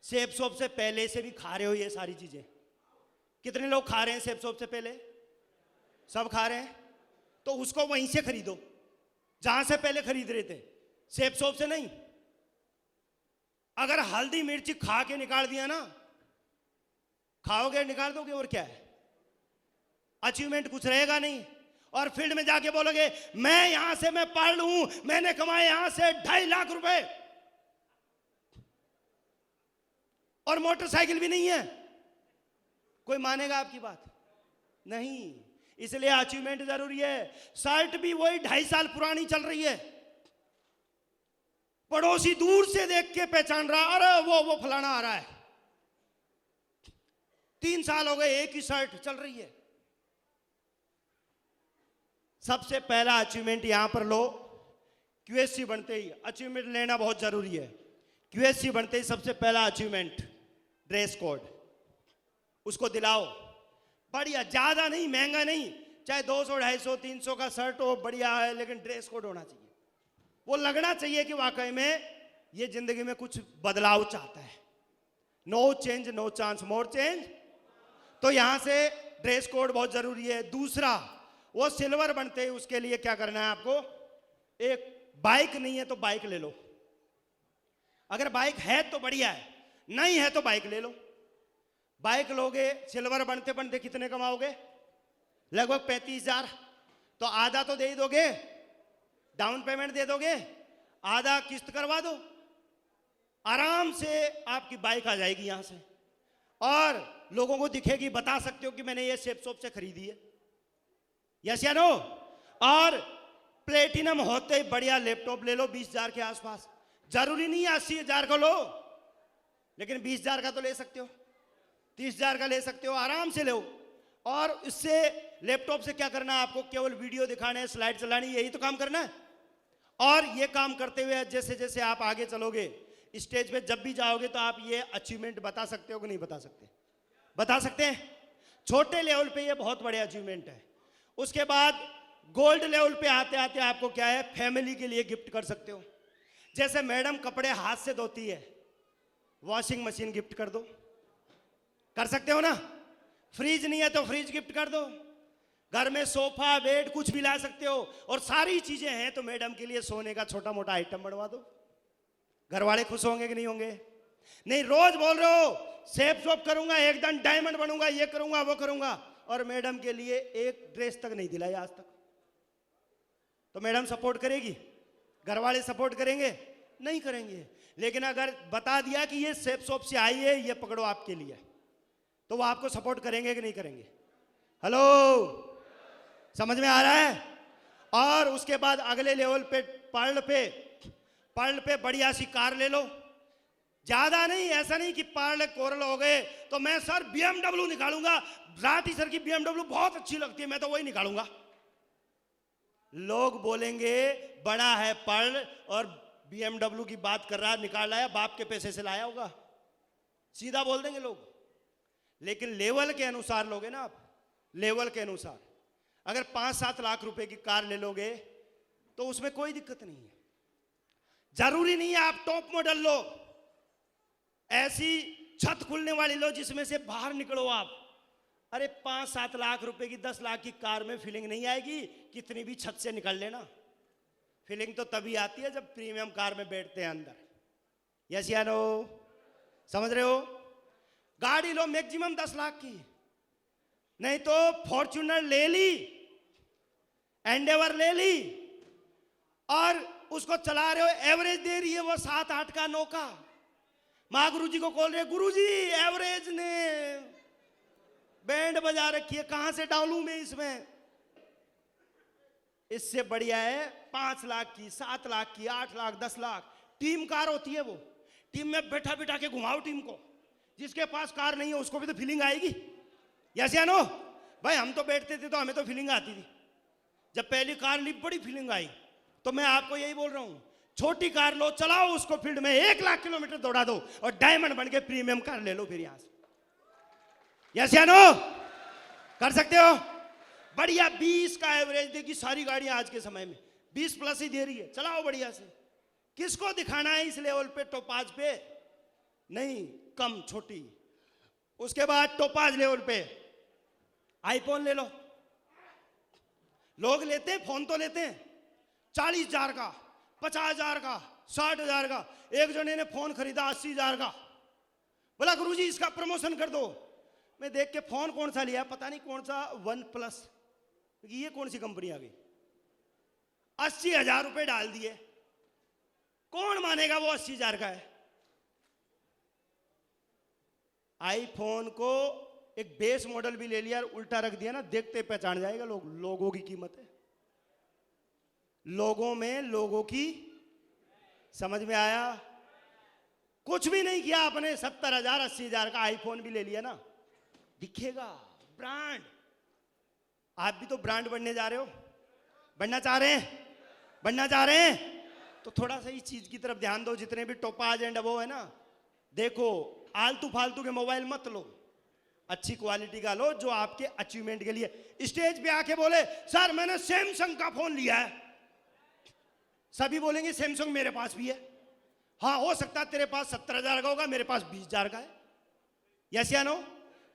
सेप सोप से पहले से भी खा रहे हो ये सारी चीजें। कितने लोग खा रहे हैं सेप सोप से पहले? सब खा रहे हैं। तो उसको वहीं से खरीदो जहां से पहले खरीद रहे थे, सेप सोप से नहीं। अगर हल्दी मिर्ची खा के निकाल दिया ना, खाओगे निकाल दोगे, और क्या है? अचीवमेंट कुछ रहेगा नहीं। और फील्ड में जाके बोलोगे मैं यहां से मैं पढ़ हूं, मैंने कमाए यहां से 2.5 लाख रुपए और मोटरसाइकिल भी नहीं है, कोई मानेगा आपकी बात? नहीं। इसलिए अचीवमेंट जरूरी है। शर्ट भी वही 2.5 साल पुरानी चल रही है, पड़ोसी दूर से देख के पहचान रहा, अरे वो फलाना आ रहा है। 3 साल हो गए एक ही शर्ट चल रही है। सबसे पहला अचीवमेंट यहां पर लो। क्यूएससी बनते ही अचीवमेंट लेना बहुत जरूरी है। क्यूएससी बनते ही सबसे पहला अचीवमेंट ड्रेस कोड, उसको दिलाओ। बढ़िया, ज्यादा नहीं, महंगा नहीं, चाहे 200, 250, 300 का शर्ट हो, बढ़िया है, लेकिन ड्रेस कोड होना चाहिए। वो लगना चाहिए कि वाकई में ये जिंदगी में कुछ बदलाव चाहता है। नो चेंज नो चांस, मोर चेंज। तो यहां से ड्रेस कोड बहुत जरूरी है। दूसरा, वो सिल्वर बनते ही उसके लिए क्या करना है आपको? एक बाइक नहीं है तो बाइक ले लो। अगर बाइक है तो बढ़िया है, नहीं है तो बाइक ले लो। बाइक लोगे, सिल्वर बनते बनते कितने कमाओगे? लगभग 35,000। तो आधा तो दे ही दोगे, डाउन पेमेंट दे दोगे, आधा किस्त करवा दो, आराम से आपकी बाइक आ जाएगी यहां से, और लोगों को दिखेगी, बता सकते हो कि मैंने ये सेप सोप से खरीदी है। यस या नो? और प्लेटिनम होते ही बढ़िया लैपटॉप ले लो 20,000 के आसपास। जरूरी नहीं है 80,000 का लो, लेकिन 20,000 का तो ले सकते हो, 30,000 का ले सकते हो, आराम से लो। और इससे लैपटॉप से क्या करना है आपको? केवल वीडियो दिखाने, स्लाइड चलानी, यही तो काम करना है। और ये काम करते हुए जैसे जैसे आप आगे चलोगे, स्टेज पे जब भी जाओगे, तो आप ये अचीवमेंट बता सकते हो कि नहीं बता सकते? बता सकते हैं। छोटे लेवल पे ये बहुत बड़े अचीवमेंट है। उसके बाद गोल्ड लेवल पे आते आते आपको क्या है, फैमिली के लिए गिफ्ट कर सकते हो। जैसे मैडम कपड़े हाथ से धोती है, वॉशिंग मशीन गिफ्ट कर दो, कर सकते हो ना। फ्रिज नहीं है तो फ्रिज गिफ्ट कर दो। घर में सोफा बेड कुछ भी ला सकते हो। और सारी चीजें हैं तो मैडम के लिए सोने का छोटा मोटा आइटम बनवा दो। घर वाले खुश होंगे कि नहीं होंगे? नहीं, रोज बोल रहे हो सेफ शॉप करूंगा, एकदम डायमंड बनूंगा, ये करूंगा वो करूंगा, और मैडम के लिए एक ड्रेस तक नहीं दिलाई आज तक, तो मैडम सपोर्ट करेगी? घर वाले सपोर्ट करेंगे? नहीं करेंगे। लेकिन अगर बता दिया कि ये सेफ शॉप से आई है, ये पकड़ो आपके लिए, तो वो आपको सपोर्ट करेंगे कि नहीं करेंगे? हेलो, समझ में आ रहा है? और उसके बाद अगले लेवल पे पर्ल पे बढ़िया सी कार ले लो। ज्यादा नहीं, ऐसा नहीं कि पर्ल कोरल हो गए तो मैं सर BMW निकालूंगा, राठी सर की BMW बहुत अच्छी लगती है, मैं तो वही निकालूंगा। लोग बोलेंगे बड़ा है पर्ल और BMW की बात कर रहा है, निकाल लाया, बाप के पैसे से लाया होगा, सीधा बोल देंगे लोग। लेकिन लेवल के अनुसार लोगे ना आप, लेवल के अनुसार। अगर 5-7 लाख रुपए की कार ले लोगे तो उसमें कोई दिक्कत नहीं है। जरूरी नहीं है आप टॉप मॉडल लो, ऐसी छत खुलने वाली लो जिसमें से बाहर निकलो आप। अरे 5-7 लाख रुपए की 10 लाख की कार में फीलिंग नहीं आएगी, कितनी भी छत से निकल लेना। फीलिंग तो तभी आती है जब प्रीमियम कार में बैठते हैं अंदर। यस या नो? समझ रहे हो? गाड़ी लो मैक्सिमम 10 लाख की, नहीं तो फॉर्च्यूनर ले ली, एंडेवर ले ली, और उसको चला रहे हो, एवरेज दे रही है वो 7-8 का 9 का। माँ गुरुजी को कॉल रहे, गुरुजी एवरेज ने बैंड बजा रखी है, कहां से डालूं मैं इसमें? इससे बढ़िया है 5 लाख की, 7 लाख की, 8 लाख, 10 लाख टीम कार होती है। वो टीम में बैठा बैठा के घुमाओ टीम को। जिसके पास कार नहीं है उसको भी तो फीलिंग आएगी। यस या नो? भाई हम तो बैठते थे तो हमें तो फीलिंग आती थी। जब पहली कार ली बड़ी फीलिंग आई। तो मैं आपको यही बोल रहा हूं, छोटी कार लो, चलाओ उसको फील्ड में, 1 लाख किलोमीटर दौड़ा दो और डायमंड बन के प्रीमियम कार ले लो फिर यहां से। यस या नो? कर सकते हो? बढ़िया 20 का एवरेज देगी सारी गाड़ियां आज के समय में, 20+ ही दे रही है, चलाओ बढ़िया से। किसको दिखाना है इस लेवल पे, टोपाज पे नहीं, कम छोटी। उसके बाद टोपाज लेवल पे आईफोन ले लो। लोग लेते हैं, फोन तो लेते हैं 40,000 का, 50,000 का, 60,000 का। एक जने ने फोन खरीदा 80,000 का, बोला गुरुजी इसका प्रमोशन कर दो। मैं देख के फोन कौन सा लिया, पता नहीं कौन सा, OnePlus, ये कौन सी कंपनी आ गई, 80,000 रुपए डाल दिए। कौन मानेगा वो 80,000 का है? आईफोन को एक बेस मॉडल भी ले लिया और उल्टा रख दिया ना, देखते पहचान जाएगा लोग। लोगों की कीमत है, लोगों में लोगों की। समझ में आया? कुछ भी नहीं किया आपने, 70,000 80,000 का आईफोन भी ले लिया ना, दिखेगा ब्रांड। आप भी तो ब्रांड बनने जा रहे हो, बनना चाह रहे हैं, बनना चाह रहे हैं तो थोड़ा सा इस चीज की तरफ ध्यान दो। जितने भी टोपाज एंड वो है ना, देखो आलतू फालतू के मोबाइल मत लो, अच्छी क्वालिटी का लो जो आपके अचीवमेंट के लिए। स्टेज पे आके बोले सर मैंने सैमसंग का फोन लिया है, सभी बोलेंगे सैमसंग मेरे पास भी है। हाँ हो सकता है तेरे पास 70,000 का होगा, मेरे पास 20,000 का है। यस या नो?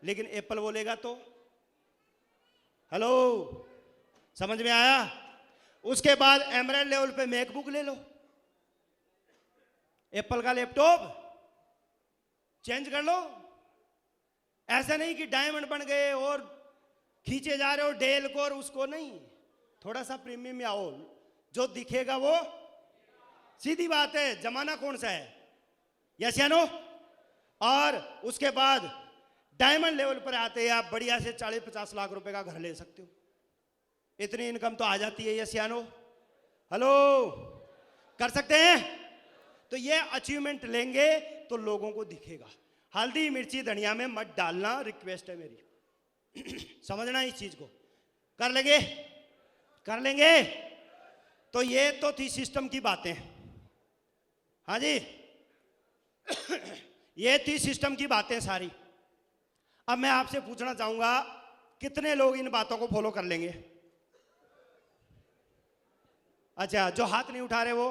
लेकिन एप्पल बोलेगा तो? हेलो, समझ में आया? उसके बाद एमराल्ड लेवल पे मैकबुक ले लो, एप्पल का लैपटॉप चेंज कर लो। ऐसा नहीं कि डायमंड बन गए और खींचे जा रहे हो डेल को और उसको नहीं, थोड़ा सा प्रीमियम में आओ, जो दिखेगा वो। सीधी बात है, जमाना कौन सा है? यस या नो? और उसके बाद डायमंड लेवल पर आते हैं आप, बढ़िया से 40-50 लाख रुपए का घर ले सकते हो। इतनी इनकम तो आ जाती है। यस या नो? हेलो, कर सकते हैं? तो ये अचीवमेंट लेंगे तो लोगों को दिखेगा। हल्दी मिर्ची धनिया में मत डालना, रिक्वेस्ट है मेरी। समझना इस चीज को। कर लेंगे? कर लेंगे? तो ये तो थी सिस्टम की बातें। हाँ जी, ये थी सिस्टम की बातें सारी। अब मैं आपसे पूछना चाहूंगा, कितने लोग इन बातों को फॉलो कर लेंगे? अच्छा, जो हाथ नहीं उठा रहे वो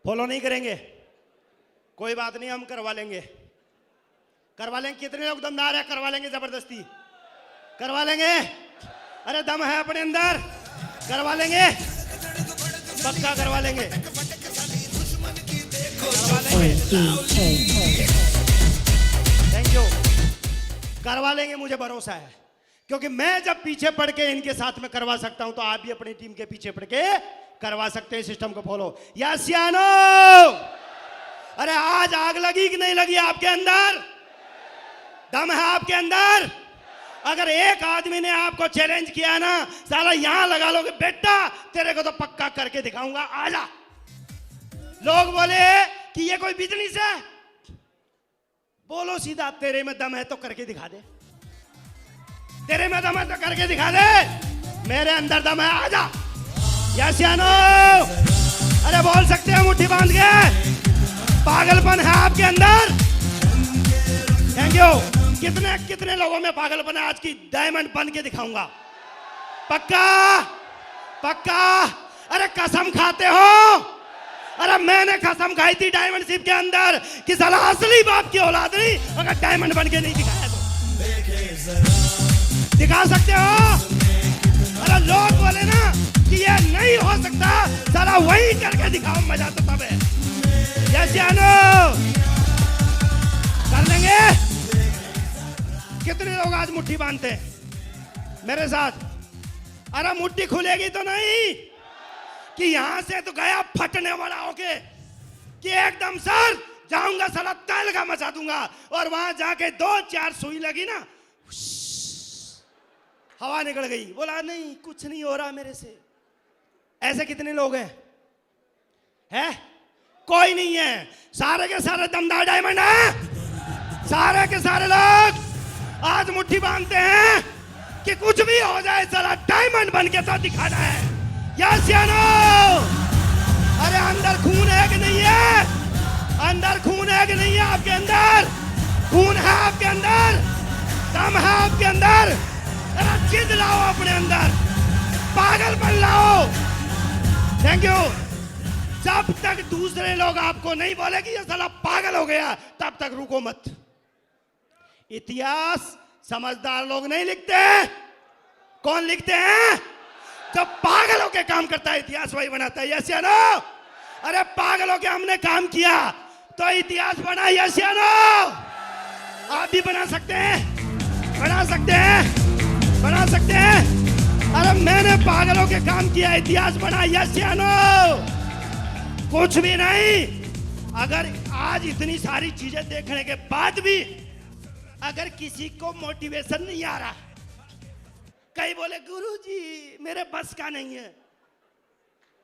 फॉलो नहीं करेंगे, कोई बात नहीं, हम करवा लेंगे। करवा लेंगे। कितने लोग दमदार है? करवा लेंगे, जबरदस्ती करवा लेंगे। अरे दम है अपने अंदर, करवा लेंगे, पक्का करवा लेंगे, करवा लेंगे। थैंक यू, करवा लेंगे, मुझे भरोसा है, क्योंकि मैं जब पीछे पड़ के इनके साथ में करवा सकता हूं तो आप भी अपनी टीम के पीछे पड़ के करवा सकते हैं सिस्टम को फॉलो। यस या नो? अरे आज आग लगी कि नहीं लगी आपके अंदर? दम है आपके अंदर? अगर एक आदमी ने आपको चैलेंज किया ना, साला यहां लगा लोगे बेटा, तेरे को तो पक्का करके दिखाऊंगा, आजा। लोग बोले कि ये कोई बिजनेस है, बोलो सीधा, तेरे में दम है तो करके दिखा दे, तेरे में दम है तो करके दिखा दे, मेरे अंदर दम है, आजा। यस या नो? अरे बोल सकते हैं मुट्ठी बांध के? पागलपन है आपके अंदर? Thank you. कितने कितने लोगों में पागलपन है? आज की डायमंड बन के दिखाऊंगा, पक्का पक्का। अरे कसम खाते हो? अरे मैंने कसम खाई थी डायमंड शिप के अंदर कि साला असली बाप की औलाद नहीं, अगर डायमंड बन के नहीं दिखाया तो दिखा सकते हो? अरे लोग बोले ना कि ये नहीं हो सकता, साला वही करके दिखाओ, मजा तो तब है। यस या नो? कर लेंगे? कितने लोग आज मुट्ठी बांधते हैं मेरे साथ? अरे मुट्ठी खुलेगी तो नहीं कि यहां से तो गया फटने वाला होके कि एकदम सर जाऊंगा, साला तहलका मचा दूंगा, और वहां जाके 2-4 सुई लगी ना, हवा निकल गई, बोला नहीं कुछ नहीं हो रहा मेरे से। ऐसे कितने लोग हैं? कोई नहीं है। सारे के सारे दमदार डायमंड है, सारे के सारे लोग आज मुट्ठी बांधते हैं कि कुछ भी हो जाए, साला डायमंड बन के तो दिखाना है। यस या नो? अरे अंदर खून है कि नहीं है? अंदर खून है कि नहीं है? आपके अंदर खून है, आपके अंदर दम है, आपके अंदर। अरे जिद लाओ अपने अंदर, पागलपन लाओ। Thank you. जब तक दूसरे लोग आपको नहीं बोले कि ये साला पागल हो गया, तब तक रुको मत। इतिहास समझदार लोग नहीं लिखते। कौन लिखते हैं? जब पागलों के काम करता है इतिहास वही बनाता है। यस या नो? अरे पागलों के हमने काम किया तो इतिहास बना। यस या नो? आप भी बना सकते हैं, बना सकते हैं, बना सकते हैं। अरे मैंने पागलों के काम किया, इतिहास बना। यस या नो? कुछ भी नहीं। अगर आज इतनी सारी चीजें देखने के बाद भी अगर किसी को मोटिवेशन नहीं आ रहा, कई बोले गुरुजी मेरे बस का नहीं है,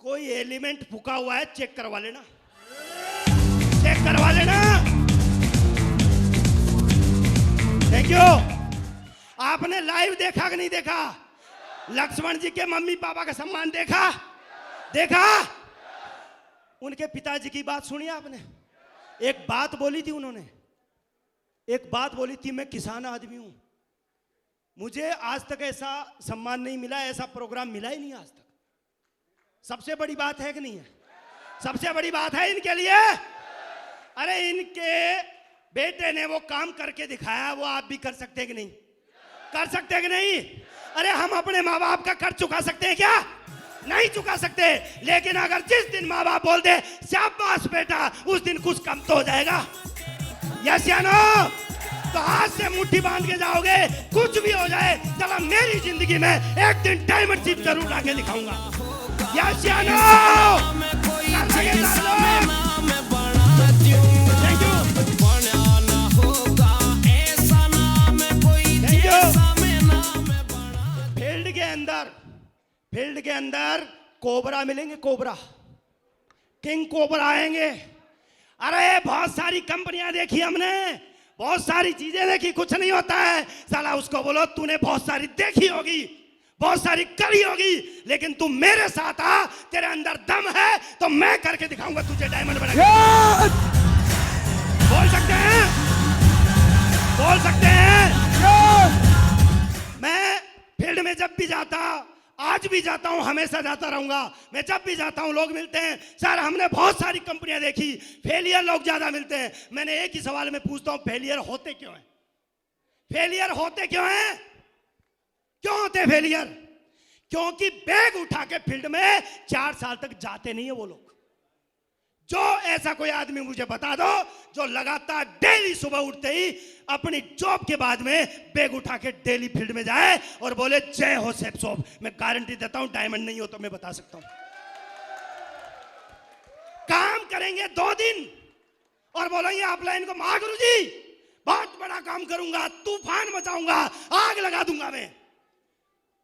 कोई एलिमेंट फूका हुआ है, चेक करवा लेना, चेक करवा लेना। Thank you. आपने लाइव देखा कि नहीं देखा? लक्ष्मण जी के मम्मी पापा का सम्मान देखा? देखा? उनके पिताजी की बात सुनी आपने? एक बात बोली थी उन्होंने, एक बात बोली थी, मैं किसान आदमी हूं, मुझे आज तक ऐसा सम्मान नहीं मिला, ऐसा प्रोग्राम मिला ही नहीं आज तक। सबसे बड़ी बात है कि नहीं है? सबसे बड़ी बात है इनके लिए। अरे इनके बेटे ने वो काम करके दिखाया, वो आप भी कर सकते हैं कि नहीं? कर सकते हैं कि नहीं? अरे हम अपने माँ बाप का कर्ज चुका सकते हैं क्या? नहीं चुका सकते। लेकिन अगर जिस दिन माँ बाप बोल दे शाबाश बेटा, उस दिन कुछ कम तो हो जाएगा। यस या नो? तो आज से मुट्ठी बांध के जाओगे, कुछ भी हो जाए, चला मेरी जिंदगी में एक दिन डायमंड शिप जरूर लाके दिखाऊंगा। यस या नो? Thank you. फील्ड के अंदर कोबरा मिलेंगे, कोबरा, किंग कोबरा आएंगे। अरे बहुत सारी कंपनियां देखी हमने, बहुत सारी चीजें देखी, कुछ नहीं होता है। साला उसको बोलो तूने बहुत सारी देखी होगी, बहुत सारी करी होगी, लेकिन तू मेरे साथ आ, तेरे अंदर दम है तो मैं करके दिखाऊंगा तुझे डायमंड बना के। बोल सकते हैं? बोल सकते हैं? मैं फील्ड में जब भी जाता आज भी जाता हूं, हमेशा जाता रहूंगा। मैं जब भी जाता हूं लोग मिलते हैं, सर हमने बहुत सारी कंपनियां देखी, फेलियर लोग ज्यादा मिलते हैं। मैंने एक ही सवाल में पूछता हूं, फेलियर होते क्यों हैं? फेलियर होते क्यों हैं? क्यों होते फेलियर? क्योंकि बैग उठा के फील्ड में 4 साल तक जाते नहीं है वो लोग। जो ऐसा कोई आदमी मुझे बता दो जो लगातार डेली सुबह उठते ही अपनी जॉब के बाद में बैग उठा के डेली फील्ड में जाए और बोले जय हो सेप्सोप। मैं गारंटी देता हूं, डायमंड नहीं हो तो मैं बता सकता हूं। काम करेंगे 2 दिन और बोलेंगे अपलाइन को, महागुरु जी बहुत बड़ा काम करूंगा, तूफान मचाऊंगा, आग लगा दूंगा मैं।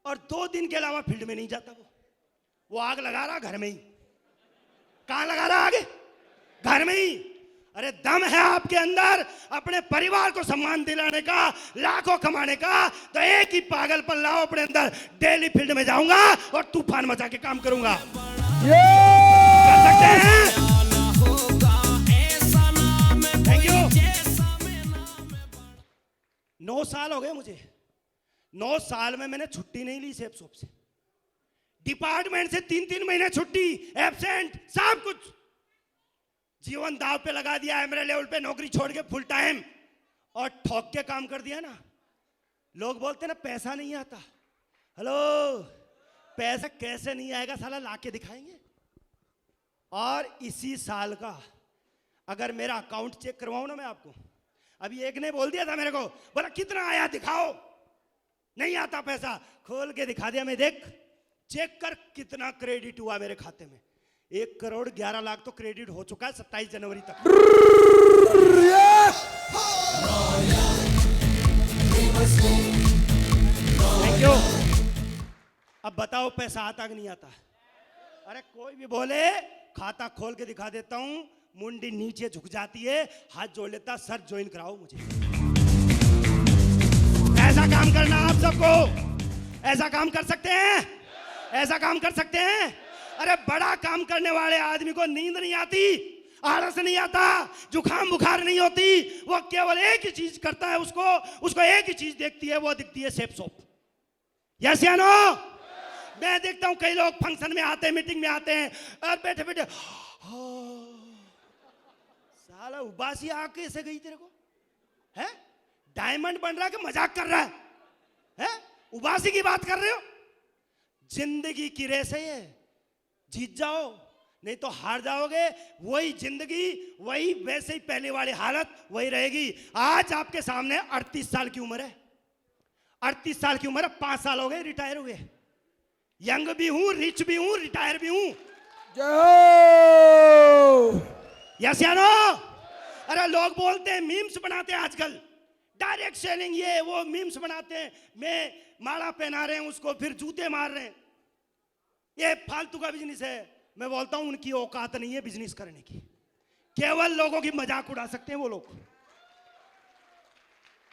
और 2 दिन के अलावा फील्ड में नहीं जाता वो आग लगा रहा घर में ही। कहां लगा रहा आगे? घर में ही। अरे दम है आपके अंदर अपने परिवार को सम्मान दिलाने का, लाखों कमाने का, तो एक ही पागलपन लाओ अपने अंदर। डेली फील्ड में जाऊंगा और तूफान मचा के काम करूंगा। कर सकते हैं? Thank you. 9 साल हो गए मुझे। 9 साल में मैंने छुट्टी नहीं ली सेप्सोप से। डिपार्टमेंट से 3-3 महीने छुट्टी, एब्सेंट, सब कुछ। जीवन दाव पे लगा दिया है, मेरे लेवल पे नौकरी छोड़ के फुल टाइम और ठोक के काम कर दिया ना। लोग बोलते ना पैसा नहीं आता। हेलो, पैसा कैसे नहीं आएगा साला, लाके दिखाएंगे। और इसी साल का अगर मेरा अकाउंट चेक करवाऊं ना मैं आपको, अभी एक ने बोल दिया था मेरे को, बोला कितना आया दिखाओ, नहीं आता पैसा, खोल के दिखा दिया मैं, देख चेक कर कितना क्रेडिट हुआ मेरे खाते में। 1,11,00,000 तो क्रेडिट हो चुका है 27 जनवरी तक। Thank you. अब बताओ पैसा आता कि नहीं आता? अरे कोई भी बोले, खाता खोल के दिखा देता हूं, मुंडी नीचे झुक जाती है, हाथ जोड़ लेता, सर ज्वाइन कराओ मुझे। ऐसा काम करना आप सबको। ऐसा काम कर सकते हैं? ऐसा काम कर सकते हैं? अरे बड़ा काम करने वाले आदमी को नींद नहीं आती, आलस नहीं आता, जुकाम बुखार नहीं होती। वो केवल एक ही चीज करता है, उसको एक ही चीज देखती है, वो दिखती है सेप्सोप। यस या नो? मैं देखता हूं कई लोग फंक्शन में आते हैं, मीटिंग में आते हैं और बैठे बैठे साला उबासी आग कैसे गई तेरे को? है डायमंड बन रहा है कि मजाक कर रहा है? उबासी की बात कर रहे हो? जिंदगी की रेस है ये, जीत जाओ नहीं तो हार जाओगे। वही जिंदगी, वही वैसे ही पहले वाली हालत वही रहेगी। आज आपके सामने 38 साल की उम्र है, 38 साल की उम्र है, 5 साल हो गए रिटायर हुए। यंग भी हूं, रिच भी हूं, रिटायर भी हूं। यस या नो? अरे लोग बोलते हैं, मीम्स बनाते हैं आजकल, डायरेक्ट सेलिंग, ये वो मीम्स बनाते हैं, मैं माला पहना रहे हैं उसको, फिर जूते मार रहे हैं, ये फालतू का बिजनेस है। मैं बोलता हूं उनकी औकात नहीं है बिजनेस करने की, केवल लोगों की मजाक उड़ा सकते हैं वो लोग।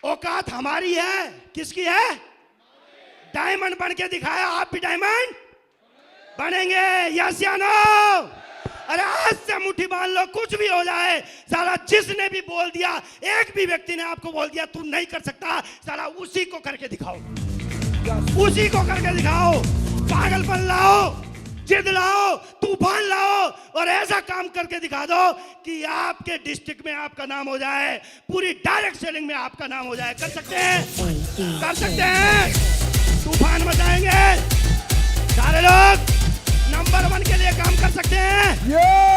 औकात हमारी है। किसकी है? डायमंड बन के दिखाया, आप भी डायमंड बनेंगे। यस या नो? अरे आज से मुट्ठी बांध लो, कुछ भी हो जाए साला, जिसने भी बोल दिया, एक भी व्यक्ति ने आपको बोल दिया तू नहीं कर सकता, साला उसी को करके दिखाओ, उसी को करके दिखाओ। पागलपन लाओ, जिद लाओ, तूफान लाओ और ऐसा काम करके दिखा दो कि आपके डिस्ट्रिक्ट में आपका नाम हो जाए, पूरी डायरेक्ट सेलिंग में आपका नाम हो जाए। कर सकते हैं? कर सकते हैं? तूफान मचाएंगे सारे लोग। नंबर 1 के लिए काम कर सकते हैं?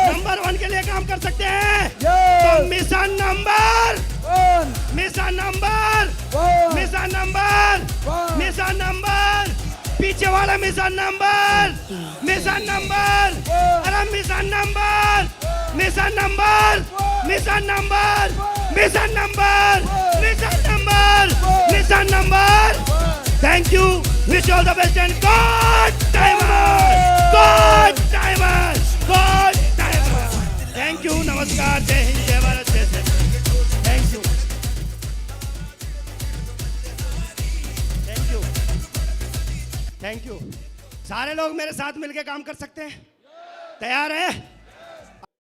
नंबर 1 के लिए काम कर सकते हैं? तो mission number 1, mission number 1, mission number 1, mission number, पीछे वाला मिशन नंबर, मिशन नंबर, अरे mission number, mission number, mission number, mission number, mission number, mission number. Thank you, wish all the best and God diamond, God diamond, God diamond. Thank you, नमस्कार, जय हिंद, जय भारत, जय Shri Ram. Thank you, thank you, thank you. सारे लोग मेरे साथ मिलकर काम कर सकते हैं? तैयार है?